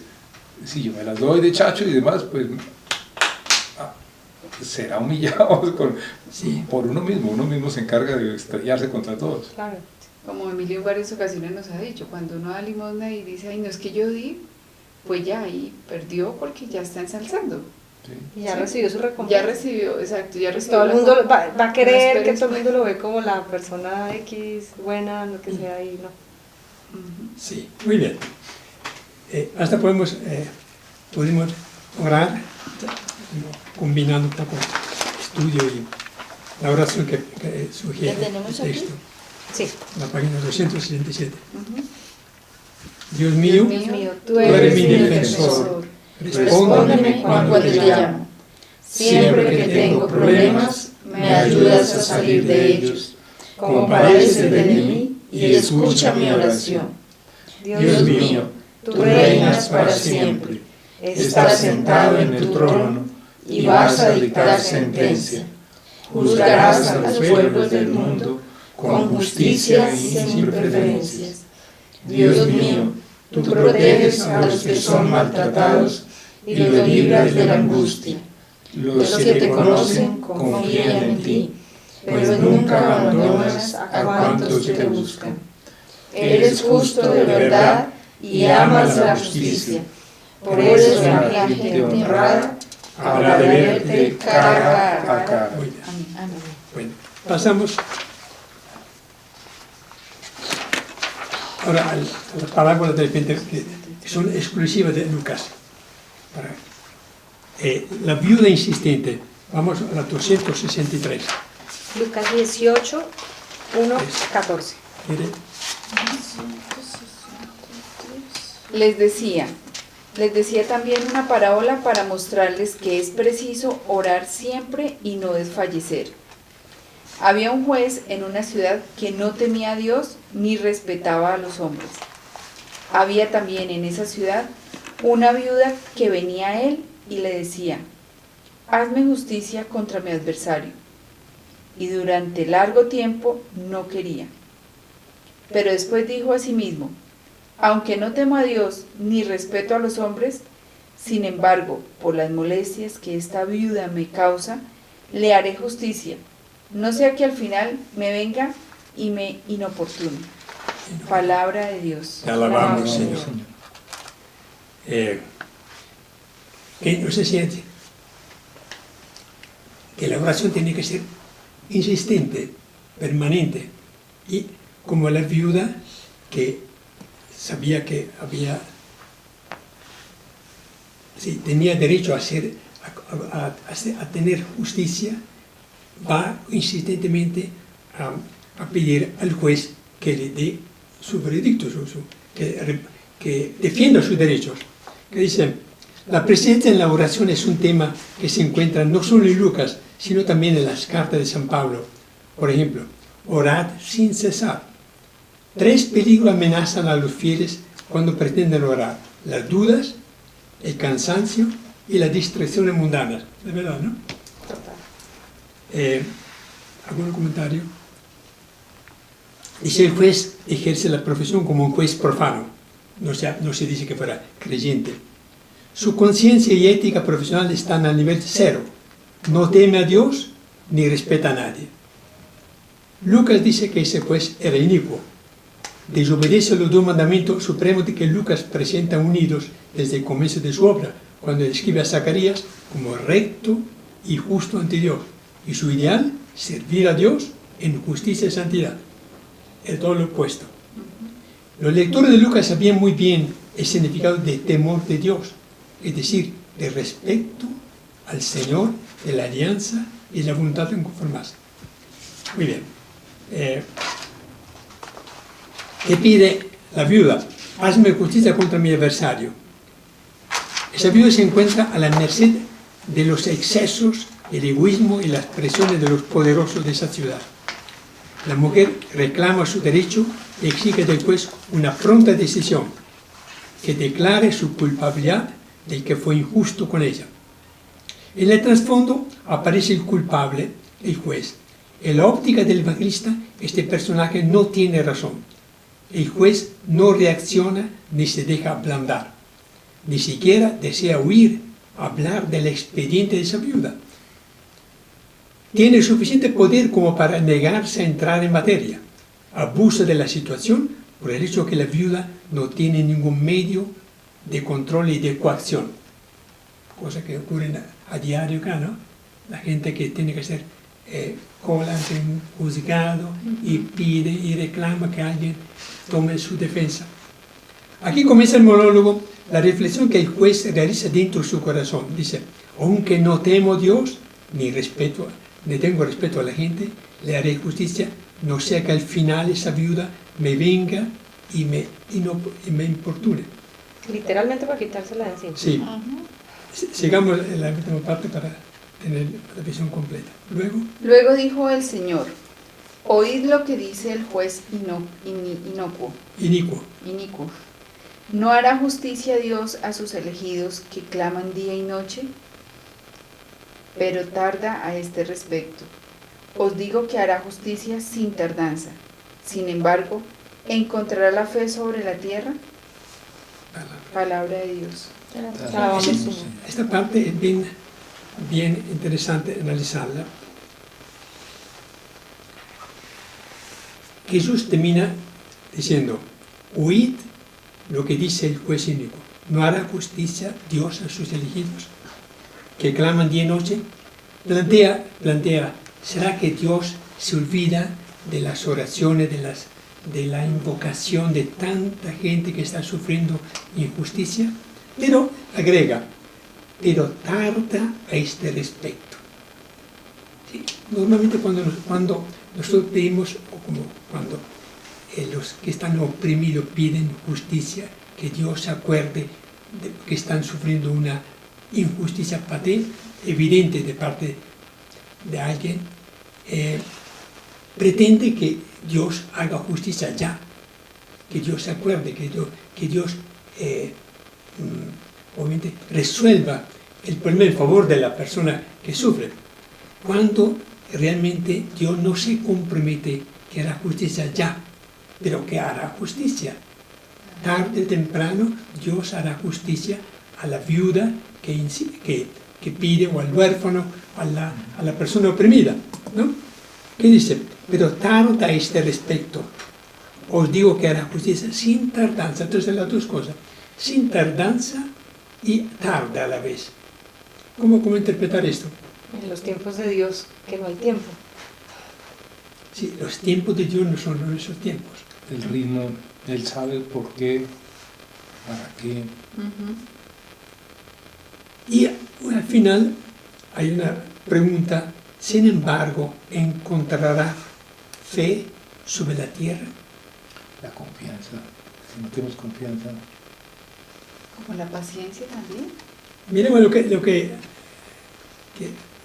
si yo me las doy de chacho y demás, pues será humillado Sí. por uno mismo se encarga de estrellarse contra todos. Claro. Como Emilio en varias ocasiones nos ha dicho, cuando uno da limosna y dice, ay, no es que yo di, pues ya ahí perdió porque ya está ensalzando. ¿Sí? Y ya Sí. recibió su recompensa. Ya recibió, exacto, ya recibió. Todo el la- mundo va a querer no que esperes todo el más. mundo lo ve como la persona X, buena, lo que sea, y no. Ujú. Sí, muy bien. Hasta podemos orar, combinando un poco estudio y la oración que sugiere ¿La tenemos el aquí? texto, Sí. la página 267. Ujú. Dios mío, Dios mío, tú tú eres eres mi mi defensor. defensor. Respóndeme cuando te llamo. Siempre que tengo problemas, me ayudas a salir de ellos. Compadécete de mí y escucha mi oración. Dios mío, tú Tú reinas para siempre. Estás sentado en tu trono y vas a dictar sentencia. Juzgarás a los pueblos del mundo con justicia y sin preferencias. Dios mío, tú proteges a los que son maltratados y los libras de la angustia. Los que te conocen confían en ti, pero nunca abandonas a cuantos te buscan. Eres justo de verdad y amas la justicia. Por eso la gente honrada habrá de verte cara a cara. Muy bien. Amén. Bueno, pasamos ahora a las parábolas de repente que son exclusivas de Lucas. La viuda insistente, vamos a la 263. Lucas 18, 1, 14. ¿Quiere? Les decía también una parábola para mostrarles que es preciso orar siempre y no desfallecer. Había un juez en una ciudad que no temía a Dios ni respetaba a los hombres. Había también en esa ciudad una viuda que venía a él y le decía, hazme justicia contra mi adversario. Y durante largo tiempo no quería. Pero después dijo a sí mismo, aunque no temo a Dios ni respeto a los hombres, sin embargo, por las molestias que esta viuda me causa, le haré justicia, no sea que al final me venga y me inoportune. Palabra de Dios. Te alabamos, Alabamos, Señor. Que no se siente que la oración tiene que ser insistente, permanente, y como la viuda que sabía que tenía derecho a tener justicia, va insistentemente a pedir al juez que le dé su veredicto, que defienda sus derechos. Que dice, la presencia en la oración es un tema que se encuentra no solo en Lucas, sino también en las cartas de San Pablo. Por ejemplo, orad sin cesar. 3 peligros amenazan a los fieles cuando pretenden orar: las dudas, el cansancio y las distracciones mundanas. De verdad, ¿no? Total. ¿Algún comentario? Dice, el juez ejerce la profesión como un juez profano. No se dice que fuera creyente. Su conciencia y ética profesional están al nivel cero. No teme a Dios ni respeta a nadie. Lucas dice que ese juez era inicuo. Desobedece los dos mandamientos supremos de que Lucas presenta unidos desde el comienzo de su obra, cuando describe a Zacarías como recto y justo ante Dios. Y su ideal, servir a Dios en justicia y santidad. Es todo lo opuesto. Los lectores de Lucas sabían muy bien el significado de temor de Dios, es decir, de respeto al Señor, de la alianza y la voluntad de conformarse. Muy bien. ¿Qué pide la viuda? Hazme justicia contra mi adversario. Esa viuda se encuentra a la merced de los excesos, el egoísmo y las presiones de los poderosos de esa ciudad. La mujer reclama su derecho y exige del juez una pronta decisión que declare su culpabilidad del que fue injusto con ella. En el trasfondo aparece el culpable, el juez. En la óptica del evangelista, este personaje no tiene razón. El juez no reacciona ni se deja ablandar. Ni siquiera desea huir, hablar del expediente de esa viuda. Tiene suficiente poder como para negarse a entrar en materia. Abusa de la situación por el hecho que la viuda no tiene ningún medio de control y de coacción. Cosa que ocurre a diario acá, ¿no? La gente que tiene que hacer cola ante un juzgado y pide y reclama que alguien tome su defensa. Aquí comienza el monólogo, la reflexión que el juez realiza dentro de su corazón. Dice, aunque no temo a Dios, ni tengo respeto a la gente, le haré justicia, no sea que al final esa viuda me venga y me importune. Literalmente para quitársela de encima. Sí. Sigamos la última parte para tener la visión completa. Luego dijo el Señor, oíd lo que dice el juez inicuo. ¿No hará justicia Dios a sus elegidos que claman día y noche? Pero tarda a este respecto. Os digo que hará justicia sin tardanza. Sin embargo, ¿encontrará la fe sobre la tierra? Palabra de Dios. Esta parte es bien interesante analizarla. Jesús termina diciendo, oíd lo que dice el juez inicuo. ¿No hará justicia Dios a sus elegidos que claman día y noche? Plantea, ¿será que Dios se olvida de las oraciones, de la invocación de tanta gente que está sufriendo injusticia? Pero agrega, pero tarda a este respecto. ¿Sí? Normalmente cuando nosotros pedimos, o como cuando los que están oprimidos piden justicia, que Dios se acuerde de que están sufriendo una injusticia patente, evidente de parte de alguien, pretende que Dios haga justicia ya, que Dios se acuerde, que Dios obviamente resuelva el problema en favor de la persona que sufre, cuando realmente Dios no se compromete que hará justicia ya, pero que hará justicia. Tarde o temprano Dios hará justicia a la viuda que pide, o al huérfano, a la persona oprimida, ¿no? ¿Qué dice? Pero tarda a este respecto. Os digo que hará justicia sin tardanza. Entonces las dos cosas, sin tardanza y tarda a la vez. ¿Cómo interpretar esto? En los tiempos de Dios, que no hay tiempo. Sí, los tiempos de Dios no son esos tiempos. El ritmo, Él sabe por qué, para qué. Y al final hay una pregunta, sin embargo, ¿encontrará fe sobre la tierra? La confianza. Si no tenemos confianza. Como la paciencia también. Miremos lo que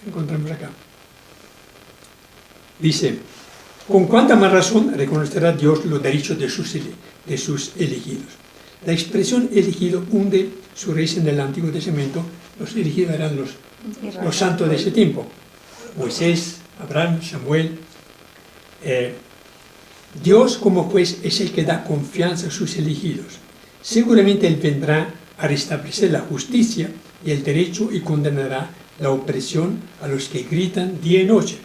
encontramos acá. Dice, con cuánta más razón reconocerá Dios los derechos de sus elegidos. La expresión elegido hunde su raíz en el Antiguo Testamento, los elegidos eran los santos de ese tiempo. Moisés, Abraham, Samuel. Dios como juez es el que da confianza a sus elegidos. Seguramente Él vendrá a restablecer la justicia y el derecho y condenará la opresión a los que gritan día y noche.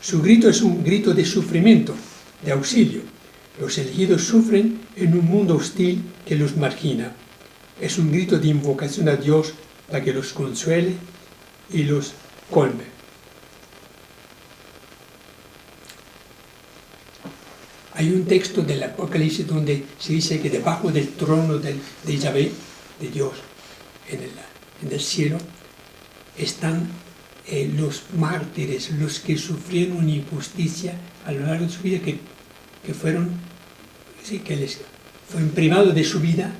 Su grito es un grito de sufrimiento, de auxilio. Los elegidos sufren en un mundo hostil que los margina. Es un grito de invocación a Dios para que los consuele y los colme. Hay un texto del Apocalipsis donde se dice que debajo del trono de Yahvé, de Dios, en el cielo, están los mártires, los que sufrieron una injusticia a lo largo de su vida, que fueron privados de su vida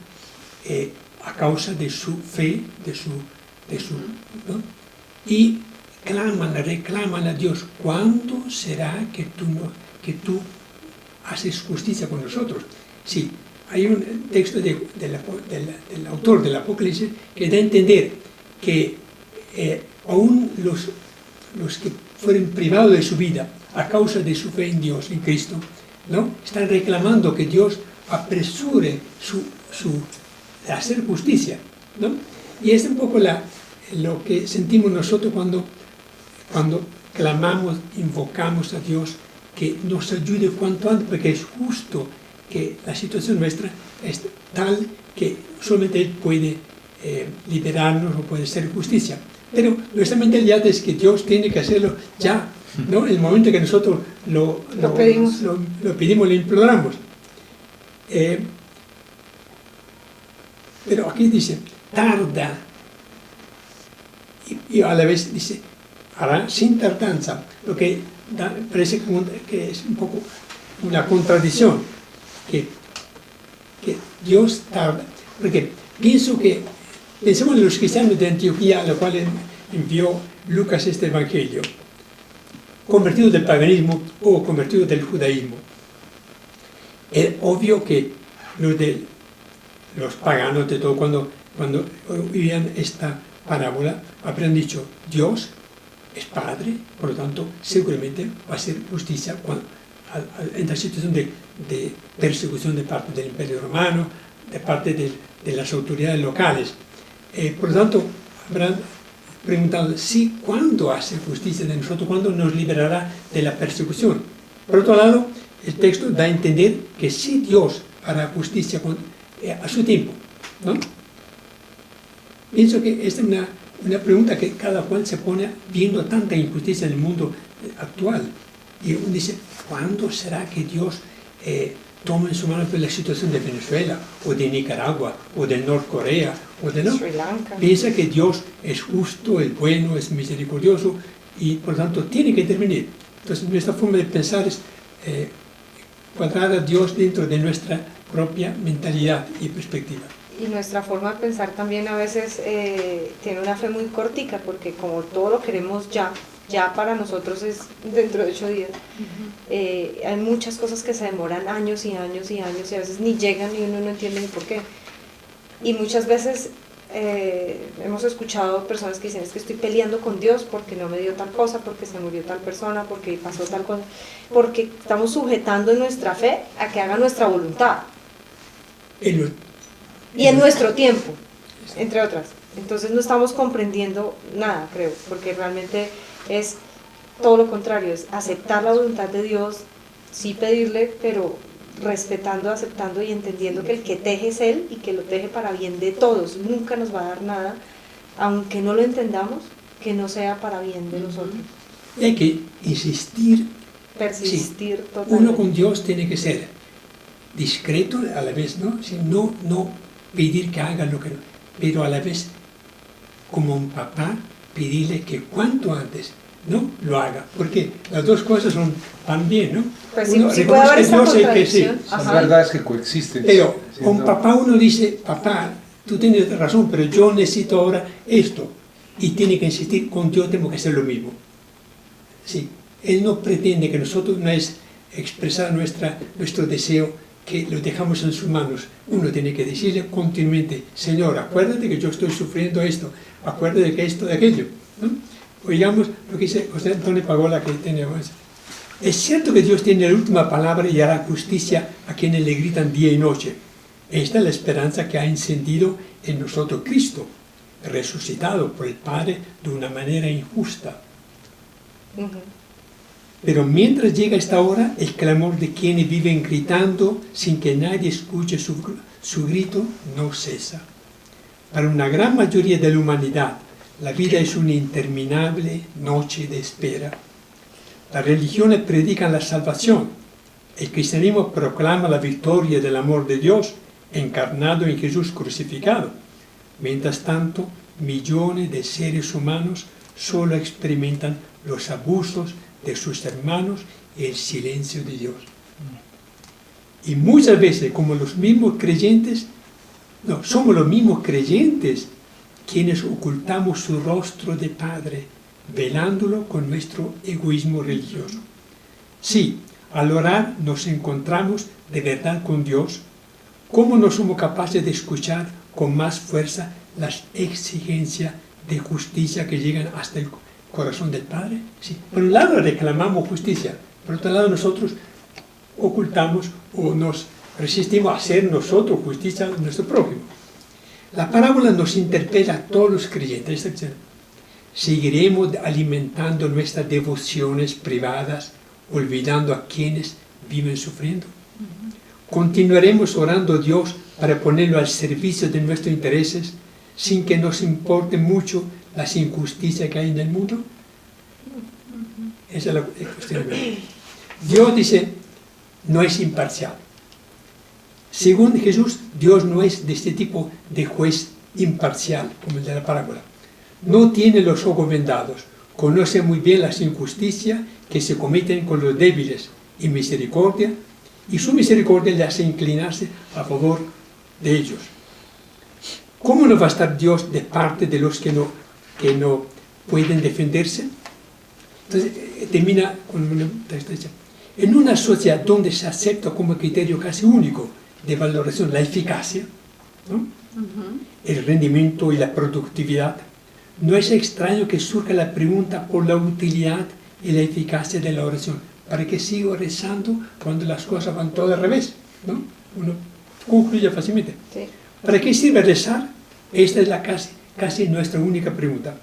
a causa de su fe, ¿no? Y reclaman a Dios: ¿cuándo será que tú haces justicia con nosotros? Sí, hay un texto del autor del Apocalipsis que da a entender que aún los que fueron privados de su vida a causa de su fe en Dios, en Cristo, ¿no?, están reclamando que Dios apresure hacer justicia, ¿no? Y es un poco lo que sentimos nosotros cuando clamamos, invocamos a Dios que nos ayude cuanto antes, porque es justo que la situación nuestra es tal que solamente Él puede liberarnos o puede hacer justicia. Pero nuestra mentalidad es que Dios tiene que hacerlo ya, ¿no? En el momento que nosotros lo pedimos, lo imploramos. Pero aquí dice, tarda, y a la vez dice, hará sin tardanza, lo que parece que es un poco una contradicción, que Dios tarda, porque pensemos en los cristianos de Antioquía, a los cuales envió Lucas este evangelio, convertidos del paganismo o convertidos del judaísmo. Es obvio que los paganos de todo, cuando oían esta parábola, habrían dicho: Dios es Padre, por lo tanto seguramente va a hacer justicia en la situación de persecución de parte del Imperio Romano, de parte de las autoridades locales. Por lo tanto, habrán preguntado: sí, ¿cuándo hace justicia de nosotros? ¿Cuándo nos liberará de la persecución? Por otro lado, el texto da a entender que sí, Dios hará justicia a su tiempo, ¿no? Pienso que esta es una pregunta que cada cual se pone viendo tanta injusticia en el mundo actual. Y uno dice: ¿cuándo será que Dios toma en su mano la situación de Venezuela, o de Nicaragua, o de Norcorea, o de no? Sri Lanka. Piensa que Dios es justo, es bueno, es misericordioso, y por tanto tiene que intervenir. Entonces nuestra forma de pensar es cuadrar a Dios dentro de nuestra propia mentalidad y perspectiva. Y nuestra forma de pensar también a veces tiene una fe muy cortica, porque como todo lo queremos ya para nosotros es dentro de 8 días. Hay muchas cosas que se demoran años y años y años, y a veces ni llegan y uno no entiende ni por qué. Y muchas veces hemos escuchado personas que dicen: es que estoy peleando con Dios porque no me dio tal cosa, porque se murió tal persona, porque pasó tal cosa, porque estamos sujetando nuestra fe a que haga nuestra voluntad y en nuestro tiempo, entre otras. Entonces no estamos comprendiendo nada, creo, porque realmente es todo lo contrario, es aceptar la voluntad de Dios, sí pedirle, pero respetando, aceptando y entendiendo que el que teje es Él y que lo teje para bien de todos. Nunca nos va a dar nada, aunque no lo entendamos, que no sea para bien de nosotros. Y hay que insistir, persistir, sí. totalmente. Uno con Dios tiene que ser discreto a la vez, ¿no? No pedir que haga lo que no, pero a la vez, como un papá, pedirle que cuanto antes, ¿no?, lo haga, porque las dos cosas van bien, ¿no? Pues uno sí puede haber esa Dios, contradicción. Son Ajá. verdades que coexisten. pero siendo- con papá uno dice: papá, tú tienes razón, pero yo necesito ahora esto, y tiene que insistir. Con Dios tengo que hacer lo mismo. Sí, Él no pretende que nosotros no es expresar nuestro deseo que lo dejamos en sus manos. Uno tiene que decirle continuamente, Señor, acuérdate que yo estoy sufriendo esto, acuérdate que esto, de aquello, ¿no? Oigamos lo que dice José Antonio Pagola, que tenemos. Es cierto que Dios tiene la última palabra y hará justicia a quienes le gritan día y noche. Esta es la esperanza que ha encendido en nosotros Cristo, resucitado por el Padre de una manera injusta. Pero mientras llega esta hora, el clamor de quienes viven gritando sin que nadie escuche su grito no cesa. Para una gran mayoría de la humanidad, la vida es una interminable noche de espera. Las religiones predican la salvación. El cristianismo proclama la victoria del amor de Dios encarnado en Jesús crucificado. Mientras tanto, millones de seres humanos solo experimentan los abusos de sus hermanos y el silencio de Dios. Y muchas veces, como los mismos creyentes, somos los mismos creyentes quienes ocultamos su rostro de Padre, velándolo con nuestro egoísmo religioso. Sí, al orar nos encontramos de verdad con Dios. ¿Cómo no somos capaces de escuchar con más fuerza las exigencias de justicia que llegan hasta el corazón del Padre? Sí. Por un lado reclamamos justicia, por otro lado nosotros ocultamos o nos resistimos a hacer nosotros justicia a nuestro prójimo. La parábola nos interpela a todos los creyentes. ¿Seguiremos alimentando nuestras devociones privadas, olvidando a quienes viven sufriendo? ¿Continuaremos orando a Dios para ponerlo al servicio de nuestros intereses, sin que nos importe mucho las injusticias que hay en el mundo? Esa es la cuestión. Dios dice, no es imparcial. Según Jesús, Dios no es de este tipo de juez imparcial, como el de la parábola. No tiene los ojos vendados, conoce muy bien las injusticias que se cometen con los débiles y misericordia, y su misericordia le hace inclinarse a favor de ellos. ¿Cómo no va a estar Dios de parte de los que no pueden defenderse? Entonces, termina con una texto. En una sociedad donde se acepta como criterio casi único de valoración la eficacia, ¿no? El rendimiento y la productividad, no es extraño que surja la pregunta por la utilidad y la eficacia de la oración. ¿Para qué sigo rezando cuando las cosas van todo al revés? ¿No? Uno concluye fácilmente. Sí. ¿Para qué sirve rezar? Esta es casi nuestra única pregunta.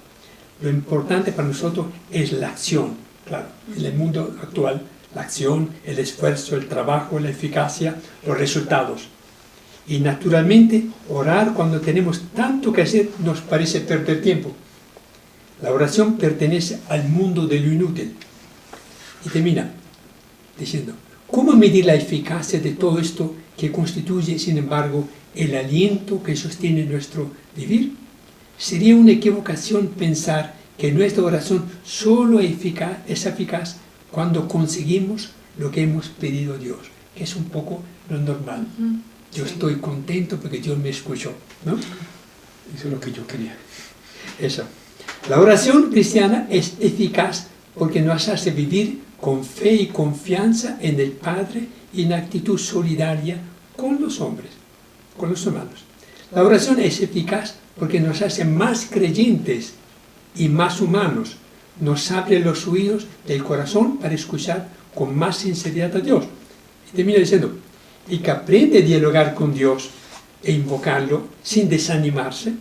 Lo importante para nosotros es la acción. Claro, en el mundo actual, la acción, el esfuerzo, el trabajo, la eficacia, los resultados. Y naturalmente, orar cuando tenemos tanto que hacer nos parece perder tiempo. La oración pertenece al mundo de lo inútil. Y termina diciendo, ¿cómo medir la eficacia de todo esto que constituye, sin embargo, el aliento que sostiene nuestro vivir? Sería una equivocación pensar que nuestra oración solo es eficaz cuando conseguimos lo que hemos pedido a Dios, que es un poco lo normal. Yo estoy contento porque Dios me escuchó, ¿no? Eso es lo que yo quería. Eso. La oración cristiana es eficaz porque nos hace vivir con fe y confianza en el Padre y en actitud solidaria con los hombres, con los humanos. La oración es eficaz porque nos hace más creyentes y más humanos. Nos abre los oídos del corazón para escuchar con más sinceridad a Dios. Y termina diciendo, y que aprende a dialogar con Dios e invocarlo sin desanimarse,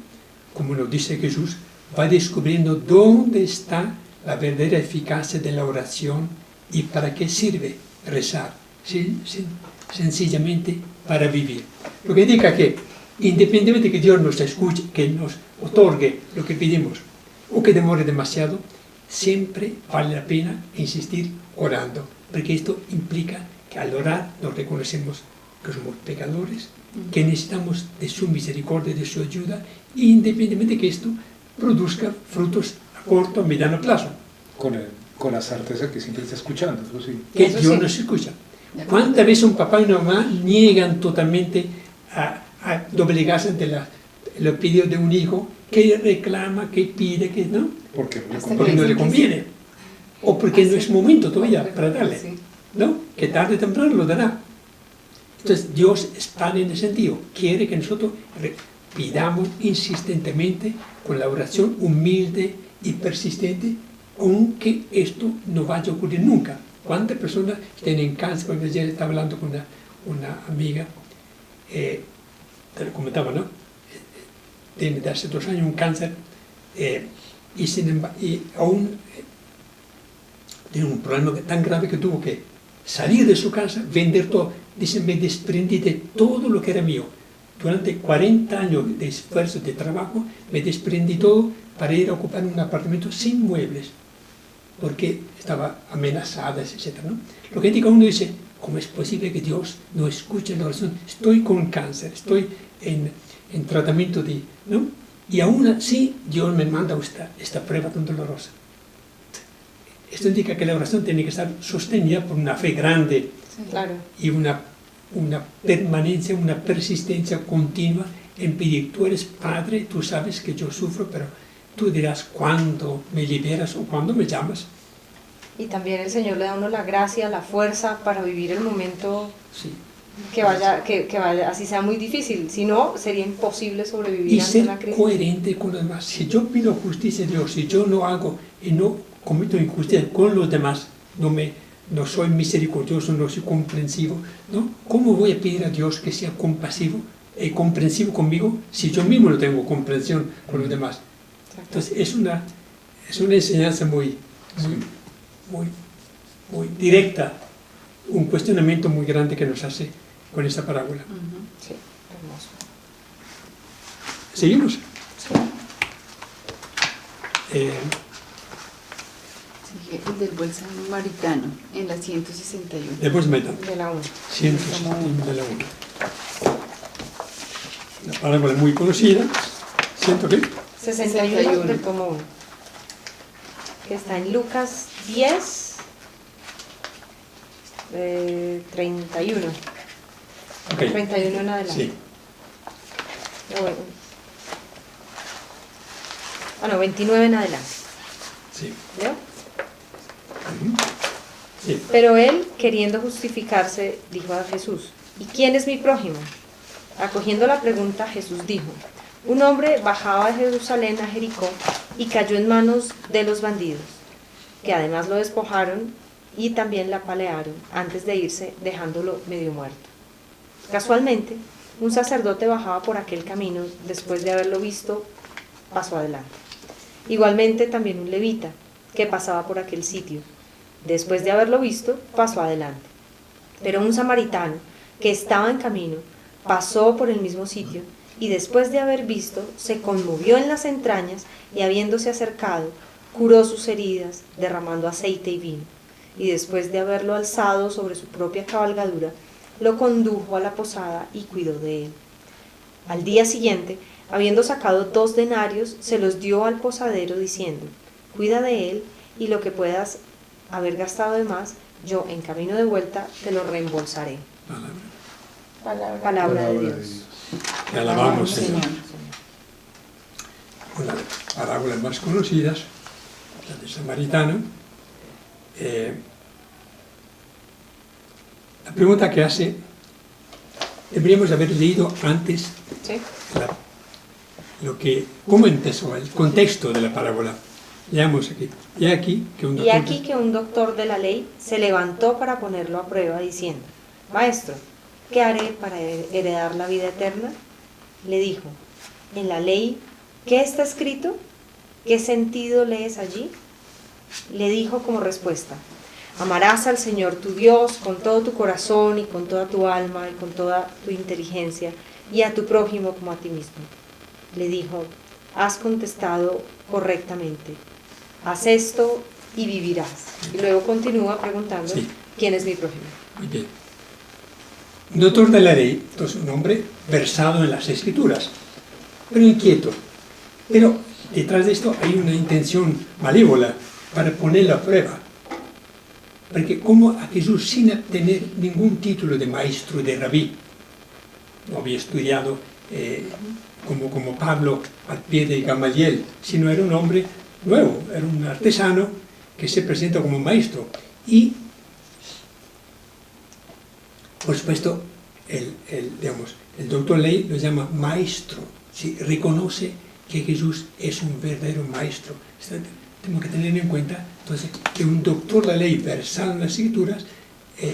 como nos dice Jesús, va descubriendo dónde está la verdadera eficacia de la oración y para qué sirve rezar, sencillamente para vivir. Lo que indica que, independientemente de que Dios nos escuche, que nos otorgue lo que pedimos, o que demore demasiado, siempre vale la pena insistir orando, porque esto implica que al orar nos reconocemos que somos pecadores, que necesitamos de su misericordia, de su ayuda, independientemente de que esto produzca frutos a corto o mediano plazo. Con la certeza que siempre está escuchando, eso sí. Que Eso Dios sí. nos escucha. ¿Cuántas veces un papá y una mamá niegan totalmente a doblegarse ante los pedidos de un hijo que reclama, que pide, que no? Porque Porque no le conviene. O porque no es momento todavía para darle. Sí. ¿No? Que tarde o temprano lo dará. Entonces Dios es Padre en ese sentido, quiere que nosotros pidamos insistentemente con la oración humilde y persistente, aunque esto no vaya a ocurrir nunca. ¿Cuántas personas tienen cáncer? Cuando ayer estaba hablando con una amiga, te lo comentaba, ¿no? Tiene de hace 2 años un cáncer y aún tiene un problema tan grave que tuvo que salir de su casa, vender todo. Dice, me desprendí de todo lo que era mío. Durante 40 años de esfuerzo, de trabajo, me desprendí todo para ir a ocupar un apartamento sin muebles, porque estaba amenazada, etc., ¿no? Lo que indica uno dice, ¿cómo es posible que Dios no escuche la oración? Estoy con cáncer, estoy en tratamiento ¿no? Y aún así Dios me manda esta prueba tan dolorosa. Esto indica que la oración tiene que estar sostenida por una fe grande, Claro. y una permanencia, una persistencia continua en pedir. Tú eres Padre, tú sabes que yo sufro, pero tú dirás cuándo me liberas o cuándo me llamas. Y también el Señor le da a uno la gracia, la fuerza para vivir el momento Sí. que vaya, así sea muy difícil. Si no, sería imposible sobrevivir Y ante ser la crisis. coherente con los demás. Si yo pido justicia a Dios, si yo no hago y no cometo injusticia con los demás, no soy misericordioso, no soy comprensivo, ¿no? ¿Cómo voy a pedir a Dios que sea compasivo y comprensivo conmigo si yo mismo no tengo comprensión con los demás? Entonces es una enseñanza muy directa, un cuestionamiento muy grande que nos hace con esta parábola. Sí, hermoso. ¿Seguimos? Sigue el del buen samaritano en la 161. Después metan. De la 1. 161 de la 1. La parábola muy conocida. ¿Ciento qué? 61 del tomo 1. Que está en Lucas 10, 31. Ok. 31 en adelante. Sí. Bueno. Ah, no, 29 en adelante. Sí. ¿Leo? Sí. Pero él, queriendo justificarse, dijo a Jesús, ¿y quién es mi prójimo? Acogiendo la pregunta, Jesús dijo, un hombre bajaba de Jerusalén a Jericó y cayó en manos de los bandidos, que además lo despojaron y también la apalearon antes de irse, dejándolo medio muerto. Casualmente, un sacerdote bajaba por aquel camino, después de haberlo visto, pasó adelante. Igualmente también un levita, que pasaba por aquel sitio, después de haberlo visto, pasó adelante. Pero un samaritano, que estaba en camino, pasó por el mismo sitio, y después de haber visto, se conmovió en las entrañas, y habiéndose acercado, curó sus heridas, derramando aceite y vino, y después de haberlo alzado sobre su propia cabalgadura, lo condujo a la posada y cuidó de él. Al día siguiente, habiendo sacado 2 denarios, se los dio al posadero, diciendo, cuida de él, y lo que puedas haber gastado de más, yo en camino de vuelta te lo reembolsaré. Palabra de Dios. Te alabamos, Señor. Una de las parábolas más conocidas, la del samaritano. La pregunta que hace, deberíamos haber leído antes ¿Sí? cómo empezó, el contexto de la parábola. Leamos aquí. Y aquí que un doctor de la ley se levantó para ponerlo a prueba, diciendo, Maestro, ¿qué haré para heredar la vida eterna? Le dijo, en la ley, ¿qué está escrito? ¿Qué sentido lees allí? Le dijo como respuesta, amarás al Señor tu Dios con todo tu corazón y con toda tu alma y con toda tu inteligencia y a tu prójimo como a ti mismo. Le dijo, has contestado correctamente, haz esto y vivirás. Y luego continúa preguntando, Sí. ¿quién es mi prójimo? Muy bien. Un doctor de la ley, entonces un hombre versado en las escrituras, pero inquieto. Pero detrás de esto hay una intención malévola para ponerlo a prueba. Porque como a Jesús, sin tener ningún título de maestro, de rabí, no había estudiado como Pablo al pie de Gamaliel, sino era un hombre nuevo, era un artesano que se presenta como maestro. Y, por supuesto, el doctor Ley lo llama maestro, ¿sí? Reconoce que Jesús es un verdadero maestro. Tenemos que tener en cuenta entonces que un doctor de la ley versado en las escrituras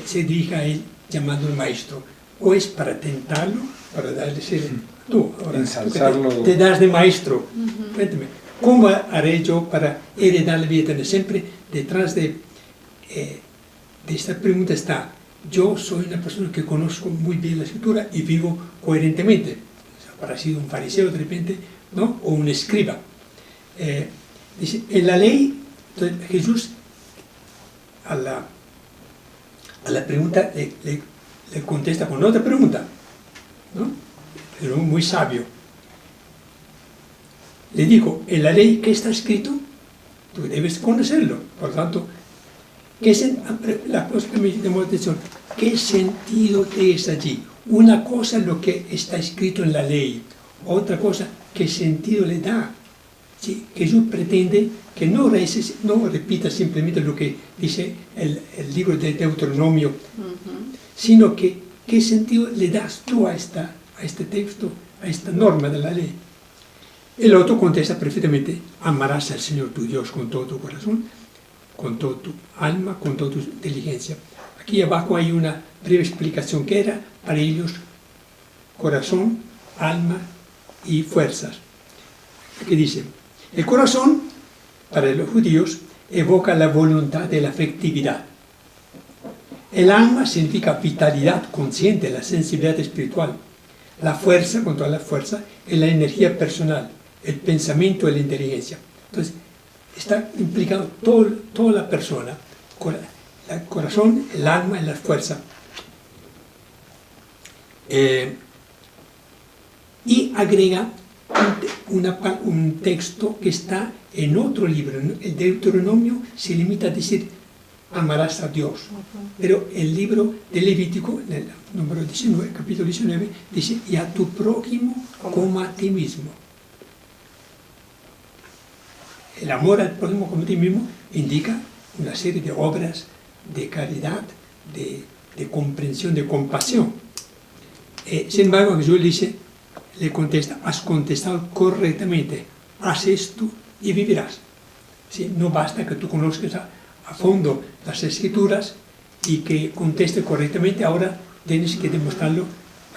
se dirige a él llamándolo maestro, o es para tentarlo, para darle ser tú, ahora, ensalzarlo. tú te das de maestro. Cuéntame, ¿cómo haré yo para heredar la vida eterna? Siempre detrás de esta pregunta está: yo soy una persona que conozco muy bien la escritura y vivo coherentemente. O sea, para ser un fariseo de repente, ¿no? O un escriba. Dice, en la ley, entonces, Jesús a la pregunta le contesta con otra pregunta, ¿no? Pero muy sabio. Le dijo, en la ley, ¿qué está escrito? Tú debes conocerlo. Por lo tanto, la cosa que me llamó la atención, ¿qué sentido es allí? Una cosa es lo que está escrito en la ley, otra cosa, ¿qué sentido le da? ¿Sí? Jesús pretende que no repita simplemente lo que dice el libro de Deuteronomio, sino que qué sentido le das tú a este texto, a esta norma de la ley. El otro contesta perfectamente, amarás al Señor tu Dios con todo tu corazón, con toda tu alma, con toda tu inteligencia. Aquí abajo hay una breve explicación que era para ellos corazón, alma y fuerzas. Aquí dice, el corazón, para los judíos, evoca la voluntad de la afectividad. El alma significa vitalidad consciente, la sensibilidad espiritual. La fuerza, con toda la fuerza, es la energía personal, el pensamiento y la inteligencia. Entonces, está implicado toda la persona, el corazón, el alma y la fuerza. Y agrega un texto que está en otro libro. El Deuteronomio se limita a decir amarás a Dios, pero el libro de Levítico, en el número 19, capítulo 19, dice y a tu prójimo como a ti mismo. El amor al prójimo como a ti mismo indica una serie de obras de caridad, de comprensión, de compasión. Sin embargo, Jesús le contesta, has contestado correctamente, haz esto y vivirás. ¿Sí? No basta que tú conozcas a fondo las escrituras y que conteste correctamente, ahora tienes que demostrarlo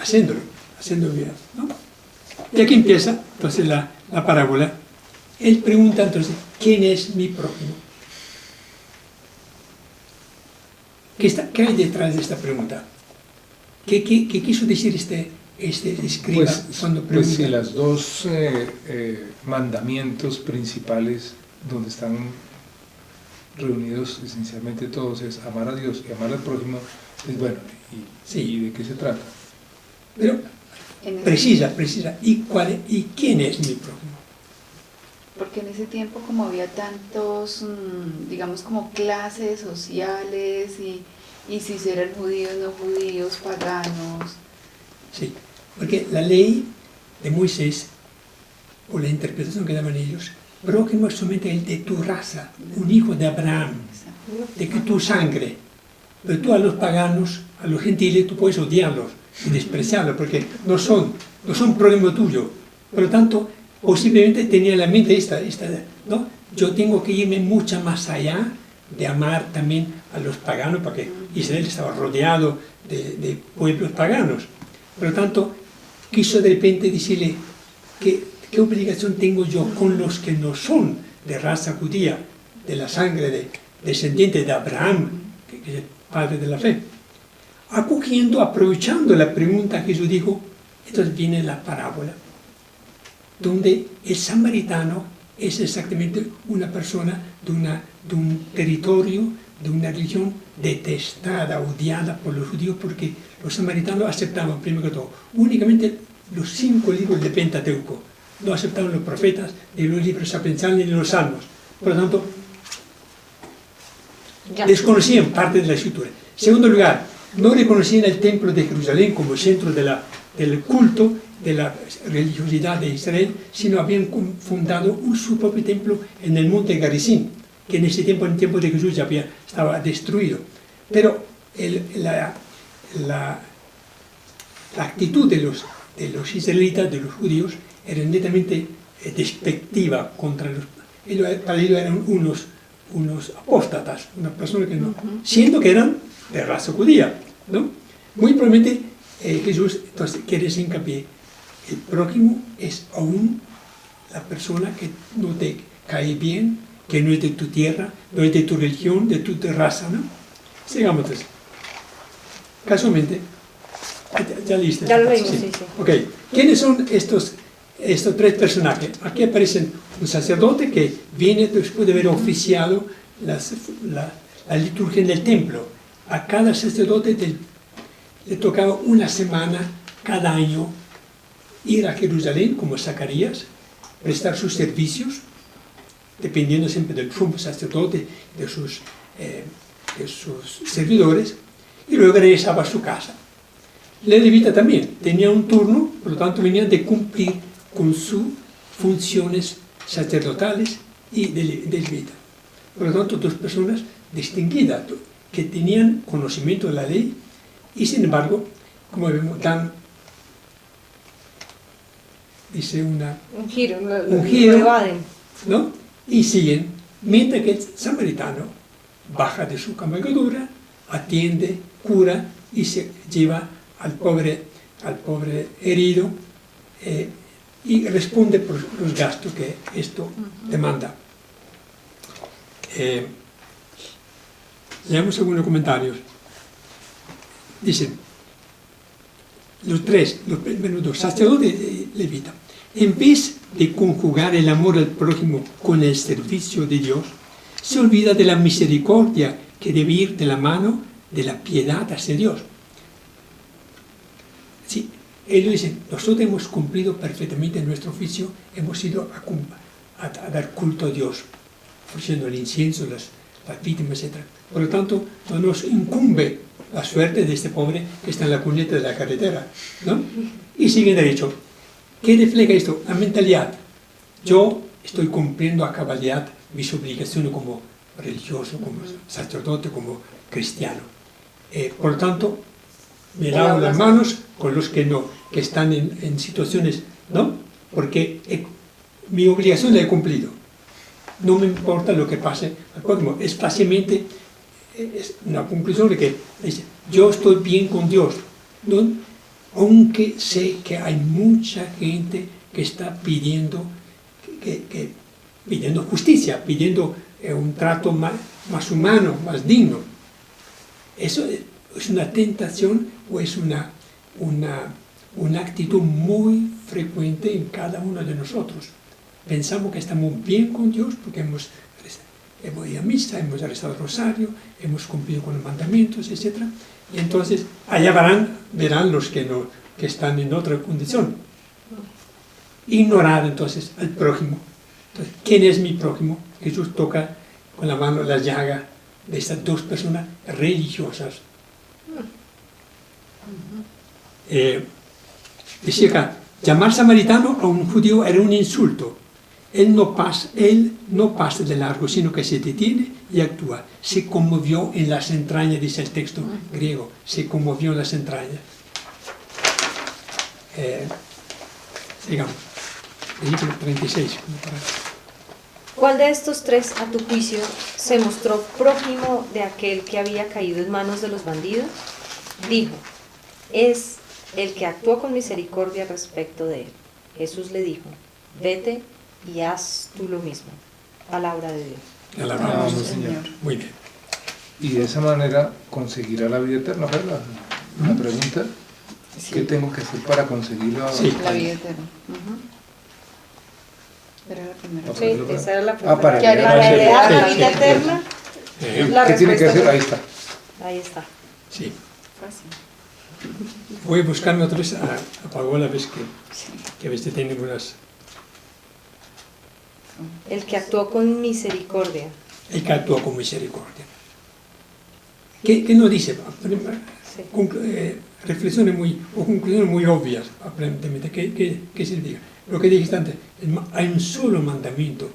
haciéndolo bien, ¿no? Y aquí empieza entonces la parábola. Él pregunta entonces, ¿quién es mi prójimo? ¿Qué hay detrás de esta pregunta? ¿Qué quiso decir este escriba cuando pregunta? Pues si los dos mandamientos principales donde están reunidos esencialmente todos es amar a Dios y amar al prójimo, pues bueno, ¿y de qué se trata? Pero precisa, ¿y quién es mi prójimo? Porque en ese tiempo como había tantos, digamos como clases sociales y si eran judíos, no judíos, paganos. Sí, porque la ley de Moisés, o la interpretación que daban ellos, prójimo es solamente el de tu raza, un hijo de Abraham, de que tu sangre. Pero tú a los paganos, a los gentiles, tú puedes odiarlos y despreciarlos porque no son prójimo tuyo. Por lo tanto, posiblemente tenía en la mente esta, ¿no? Yo tengo que irme mucho más allá de amar también a los paganos, porque Israel estaba rodeado de pueblos paganos. Por lo tanto, quiso de repente decirle ¿qué obligación tengo yo con los que no son de raza judía, de la sangre descendiente de Abraham, que es el padre de la fe? Aprovechando la pregunta que Jesús dijo, entonces viene la parábola, donde el samaritano es exactamente una persona de un territorio, de una religión detestada, odiada por los judíos, porque los samaritanos aceptaban, primero que todo, únicamente los 5 libros de Pentateuco. No aceptaban los profetas, ni los libros sapienciales, ni los salmos. Por lo tanto, desconocían parte de la escritura. En segundo lugar, no reconocían el templo de Jerusalén como centro del culto, de la religiosidad de Israel, sino habían fundado su propio templo en el monte Garizim, que en ese tiempo, en el tiempo de Jesús, ya estaba destruido. Pero la actitud de los israelitas, de los judíos, era netamente despectiva contra los... Para ellos eran unos apóstatas, unas personas que no... Siendo que eran de raza judía, ¿no? Muy probablemente Jesús entonces quiere hacer hincapié. El prójimo es aún la persona que no te cae bien, que no es de tu tierra, no es de tu religión, de tu raza, ¿no? Sigamos entonces. Casualmente, ya listo. Ya lo leímos, sí. Ok, ¿quiénes son estos tres personajes? Aquí aparecen un sacerdote que viene después de haber oficiado la liturgia en el templo. A cada sacerdote le tocaba una semana cada año ir a Jerusalén, como Zacarías, prestar sus servicios, dependiendo siempre del sumo sacerdote, de sus servidores, y luego regresaba a su casa. La levita también tenía un turno, por lo tanto venían de cumplir con sus funciones sacerdotales y de levita. Por lo tanto, dos personas distinguidas, que tenían conocimiento de la ley y sin embargo, como vemos, dice un giro, un giro, lo evaden, ¿no? Y siguen, mientras que el samaritano baja de su cabalgadura, atiende, cura y se lleva al pobre herido y responde por los gastos que esto demanda. Leamos algunos comentarios. Dicen, los primeros dos, sacerdote y levita, en vez de conjugar el amor al prójimo con el servicio de Dios, se olvida de la misericordia que debe ir de la mano de la piedad hacia Dios. Sí, ellos dicen, nosotros hemos cumplido perfectamente nuestro oficio, hemos ido a dar culto a Dios, ofreciendo el incienso, las víctimas, etc. Por lo tanto, no nos incumbe la suerte de este pobre que está en la cuneta de la carretera, ¿no? Y siguen derecho. ¿Qué refleja esto? La mentalidad. Yo estoy cumpliendo a cabalidad mis obligaciones como religioso, como sacerdote, como cristiano. Por lo tanto, me lavo las manos con los que no, que están en situaciones, ¿no? Porque mi obligación la he cumplido. No me importa lo que pase al prójimo. Es fácilmente es una conclusión de que dice, yo estoy bien con Dios, ¿no? Aunque sé que hay mucha gente que está pidiendo justicia, pidiendo un trato más humano, más digno. Eso es una tentación o es una actitud muy frecuente en cada uno de nosotros. Pensamos que estamos bien con Dios porque hemos ido a misa, hemos rezado el rosario, hemos cumplido con los mandamientos, etc. Y entonces allá verán los que están en otra condición. Ignorar entonces al prójimo. Entonces, ¿quién es mi prójimo? Jesús toca con la mano la llaga de estas dos personas religiosas. Dice acá, llamar samaritano a un judío era un insulto. Él no pasa de largo, sino que se detiene y actúa. Se conmovió en las entrañas, dice el texto griego, se conmovió en las entrañas. Sigamos, versículo 36. ¿Cuál de estos tres, a tu juicio, se mostró prójimo de aquel que había caído en manos de los bandidos? Dijo, es el que actuó con misericordia respecto de él. Jesús le dijo, vete y haz tú lo mismo. Palabra de Dios. Alabamos al Señor. Muy bien. Y de esa manera conseguirá la vida eterna, ¿verdad? La pregunta, ¿qué tengo que hacer para conseguirla? Sí. La vida eterna. Era la primera. Sí, esa era la primera. para ¿Qué haré Para para heredar la sí, vida sí. eterna. La ¿Qué tiene que respuesta hacer? es- Ahí está. Ahí está. Sí. Fácil. Voy a buscarme otra vez a Paola, ves que a veces tiene unas... El que actuó con misericordia. El que actúa con misericordia. ¿Qué nos dice? Sí. Reflexiones o conclusiones muy obvias, aparentemente. ¿Qué significa? Lo que dijiste antes, hay un solo mandamiento,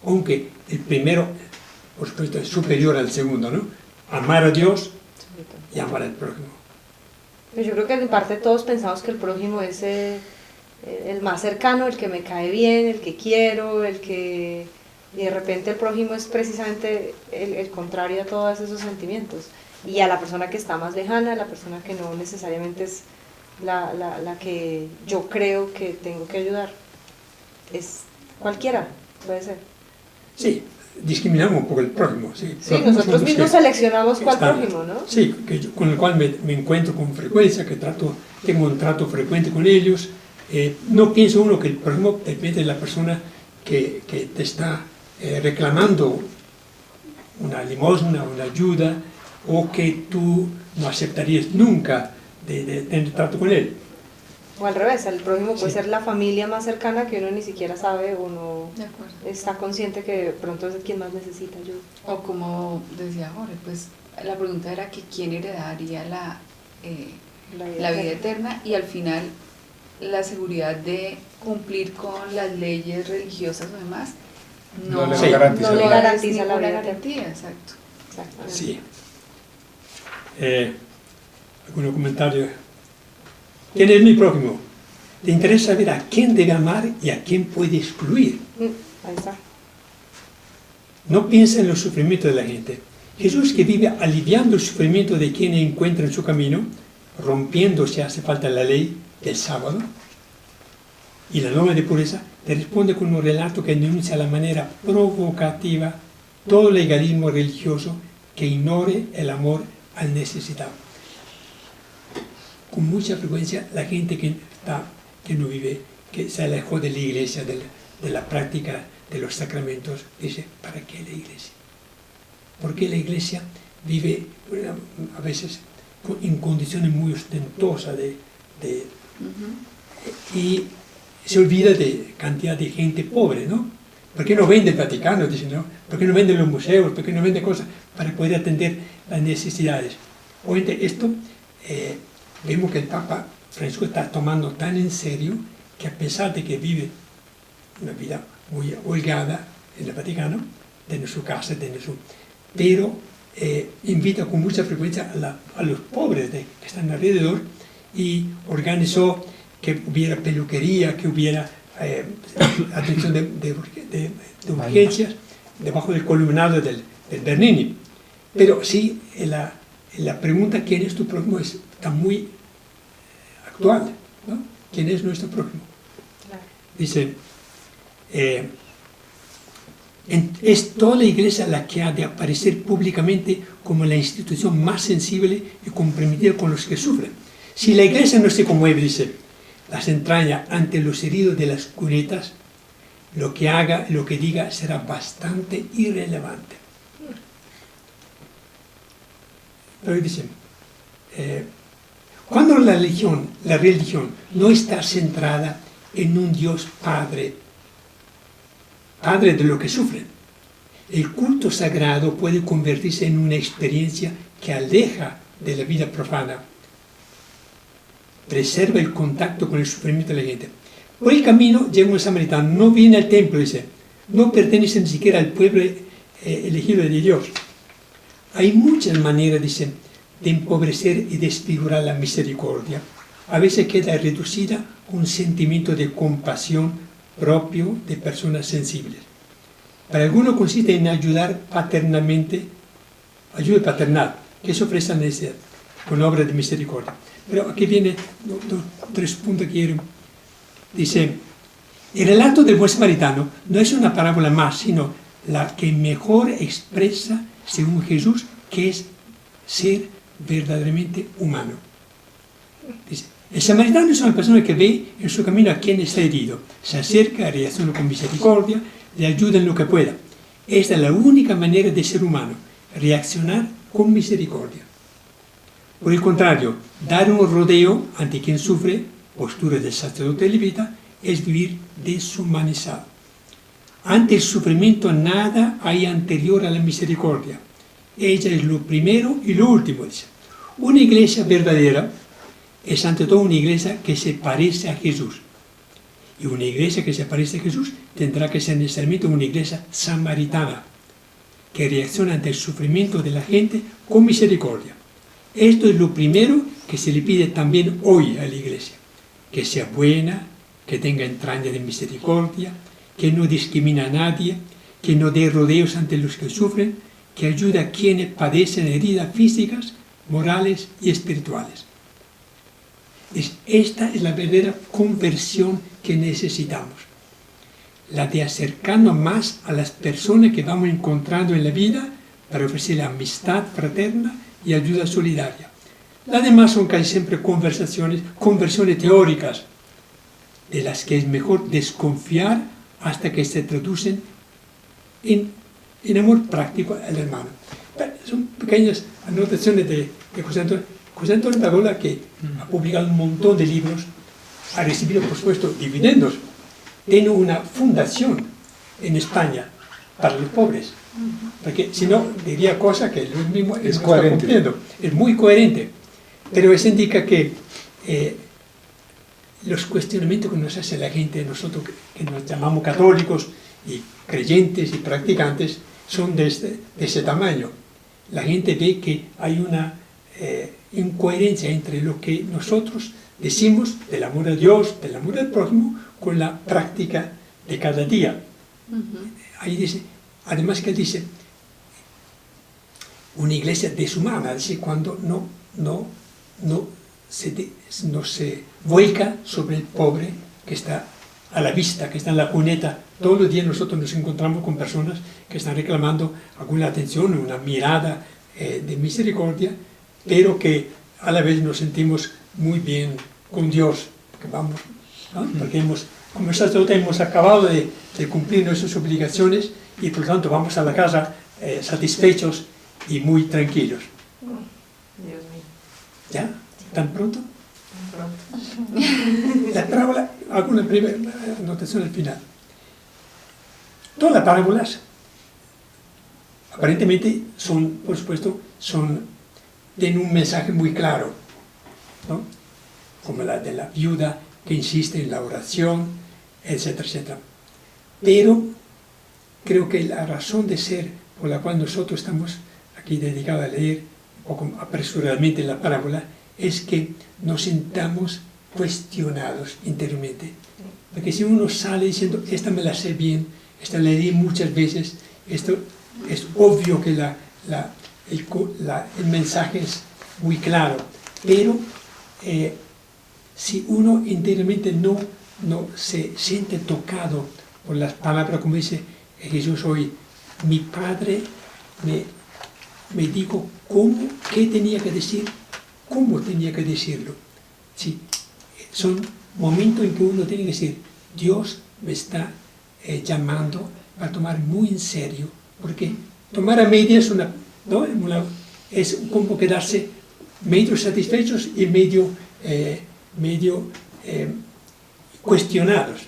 aunque el primero, por supuesto, es superior al segundo, ¿no? Amar a Dios y amar al prójimo. Yo creo que en parte todos pensamos que el prójimo es el más cercano, el que me cae bien, el que quiero, y de repente el prójimo es precisamente el contrario a todos esos sentimientos. Y a la persona que está más lejana, a la persona que no necesariamente es la que yo creo que tengo que ayudar. Es cualquiera, puede ser. Sí, discriminamos un poco el prójimo. Sí, Sí, nosotros mismos seleccionamos cuál están, prójimo, ¿no? Sí, con el cual me encuentro con frecuencia, tengo un trato frecuente con ellos. No pienso uno que el prójimo depende de la persona que te está reclamando una limosna, una ayuda, o que tú no aceptarías nunca de tener trato con él. O al revés, el prójimo puede Sí. ser la familia más cercana que uno ni siquiera sabe o no De acuerdo. está consciente que de pronto es quien más necesita ayuda. O como decía Jorge, pues la pregunta era que quién heredaría la vida eterna y al final la seguridad de cumplir con las leyes religiosas o demás No le Sí. garantiza No le nada. garantiza la ninguna vida garantía, exacto. Exactamente. Sí. ¿Algún comentario? ¿Quién es mi prójimo? Te interesa saber a quién debe amar y a quién puede excluir. Ahí está. No piensa en los sufrimientos de la gente. Jesús, que vive aliviando el sufrimiento de quienes encuentra en su camino, rompiendo si hace falta la ley del sábado y la norma de pureza, te responde con un relato que denuncia la manera provocativa todo legalismo religioso que ignore el amor al necesitado. Con mucha frecuencia la gente que no vive, que se alejó de la iglesia, de la práctica de los sacramentos, dice, ¿para qué la iglesia? Porque la iglesia vive a veces en condiciones muy ostentosas y se olvida de cantidad de gente pobre, ¿no? ¿Por qué no vende el Vaticano? Dicen, ¿no? ¿Por qué no venden los museos? ¿Por qué no vende cosas para poder atender las necesidades? Obviamente esto vemos que el Papa Francisco está tomando tan en serio que a pesar de que vive una vida muy holgada en el Vaticano, tiene su casa, pero invita con mucha frecuencia a los pobres que están alrededor y organizó que hubiera peluquería, que hubiera atención de urgencias debajo del columnado del Bernini. Pero sí, la pregunta ¿quién es tu prójimo? Está muy actual, ¿no? ¿Quién es nuestro prójimo? Claro. Dice, es toda la iglesia la que ha de aparecer públicamente como la institución más sensible y comprometida con los que sufren. Si la iglesia no se conmueve, dice, las entrañas ante los heridos de las cunetas, lo que haga, lo que diga será bastante irrelevante. Pero dicen, cuando la religión no está centrada en un Dios Padre de lo que sufren, el culto sagrado puede convertirse en una experiencia que aleja de la vida profana, preserva el contacto con el sufrimiento de la gente. Por el camino llega un samaritano, no viene al templo, dice, no pertenece ni siquiera al pueblo elegido de Dios. Hay muchas maneras, dice, de empobrecer y desfigurar la misericordia. A veces queda reducida a un sentimiento de compasión propio de personas sensibles. Para algunos consiste en ayuda paternal, que se ofrece a la necesidad, con obra de misericordia. Pero aquí viene tres puntos que quiero. Dice, el relato del buen samaritano no es una parábola más, sino la que mejor expresa, según Jesús, que es ser verdaderamente humano. Dice, el samaritano es una persona que ve en su camino a quien está herido, se acerca, reacciona con misericordia, le ayuda en lo que pueda. Esta es la única manera de ser humano, reaccionar con misericordia. Por el contrario, dar un rodeo ante quien sufre, postura del sacerdote levita, es vivir deshumanizado. Ante el sufrimiento nada hay anterior a la misericordia. Ella es lo primero y lo último, dice. Una iglesia verdadera es ante todo una iglesia que se parece a Jesús. Y una iglesia que se parece a Jesús tendrá que ser necesariamente una iglesia samaritana, que reacciona ante el sufrimiento de la gente con misericordia. Esto es lo primero que se le pide también hoy a la Iglesia, que sea buena, que tenga entraña de misericordia, que no discrimina a nadie, que no dé rodeos ante los que sufren, que ayude a quienes padecen heridas físicas, morales y espirituales. Esta es la verdadera conversión que necesitamos, la de acercarnos más a las personas que vamos encontrando en la vida para ofrecerles amistad fraterna y ayuda solidaria. Las demás son casi siempre conversiones teóricas, de las que es mejor desconfiar hasta que se traducen en amor práctico al hermano. Son pequeñas anotaciones de José Antonio Pagola, que ha publicado un montón de libros, ha recibido, por supuesto, dividendos. Tiene una fundación en España para los pobres, porque si no diría cosas que él mismo es no coherente. está cumpliendo. Es muy coherente, pero eso indica que los cuestionamientos que nos hace la gente, nosotros que nos llamamos católicos y creyentes y practicantes, son de ese tamaño. La gente ve que hay una incoherencia entre lo que nosotros decimos del amor a Dios, del amor al prójimo, con la práctica de cada día. Ahí dice, además que él dice, una iglesia deshumana, dice, cuando no se vuelca sobre el pobre que está a la vista, que está en la cuneta. Todos los días nosotros nos encontramos con personas que están reclamando alguna atención, una mirada de misericordia, pero que a la vez nos sentimos muy bien con Dios, porque vamos, ¿no? Porque como sacerdotes hemos acabado de cumplir nuestras obligaciones y por lo tanto vamos a la casa satisfechos y muy tranquilos. Dios mío. ¿Ya? ¿Tan pronto? Pronto. La parábola, hago una breve anotación al final. Todas las parábolas, aparentemente, por supuesto, tienen un mensaje muy claro, ¿no? Como la de la viuda que insiste en la oración, etcétera, etcétera. Pero creo que la razón de ser por la cual nosotros estamos aquí dedicados a leer un poco apresuradamente la parábola es que nos sintamos cuestionados interiormente. Porque si uno sale diciendo, esta me la sé bien, esta la leí muchas veces, esto es obvio que el mensaje es muy claro, pero si uno interiormente no se siente tocado por las palabras, como dice Jesús hoy, mi Padre me dijo qué tenía que decir, cómo tenía que decirlo. Sí, son momentos en que uno tiene que decir, Dios me está llamando a tomar muy en serio, porque tomar a medias es como quedarse medio satisfechos y medio cuestionados.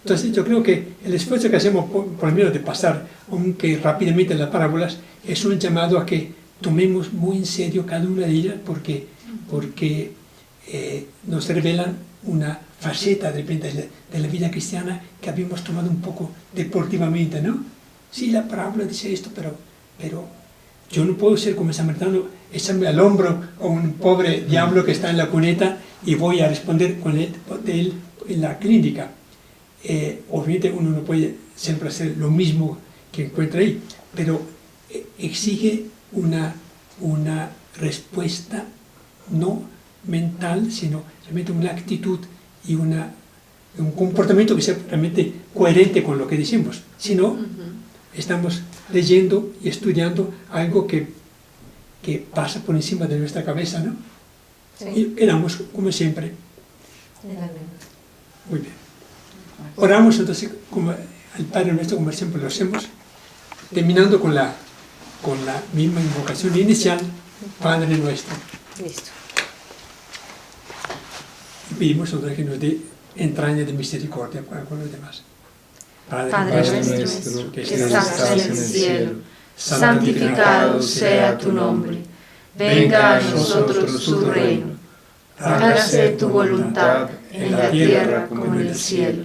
Entonces yo creo que el esfuerzo que hacemos por lo menos de pasar, aunque rápidamente las parábolas, es un llamado a que tomemos muy en serio cada una de ellas porque nos revelan una faceta de repente de la vida cristiana que habíamos tomado un poco deportivamente, ¿no? Sí, la parábola dice esto, pero yo no puedo ser como el samaritano, echarme al hombro a un pobre diablo que está en la cuneta y voy a responder con él en la clínica. Obviamente uno no puede siempre hacer lo mismo que encuentra ahí, pero exige una respuesta no mental, sino realmente una actitud y un comportamiento que sea realmente coherente con lo que decimos. Si no, estamos leyendo y estudiando algo que pasa por encima de nuestra cabeza, ¿no? Sí. Y quedamos, como siempre. En la lengua. Muy bien. Oramos entonces como al Padre nuestro, como siempre lo hacemos, terminando con la misma invocación inicial, Padre nuestro. Listo. Y pedimos otra vez que nos dé entraña de misericordia con los demás. Padre nuestro, que estás en el cielo, santificado sea tu nombre. Venga a nosotros tu reino. Hágase tu voluntad en la tierra como en el cielo.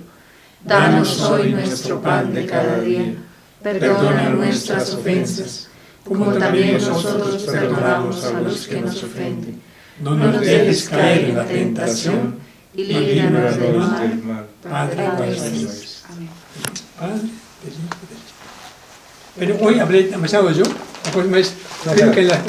Danos hoy nuestro pan de cada día. Perdona nuestras ofensas, como también nosotros perdonamos a los que nos ofenden. no no nos dejes caer en la tentación y líbranos líbranos del Líbranos mal. del mal. Padre Padre nuestro. nuestro. Amén. Padre, del Hijo, del Espíritu. Pero hoy hablé demasiado yo, la próxima vez creo que las cosas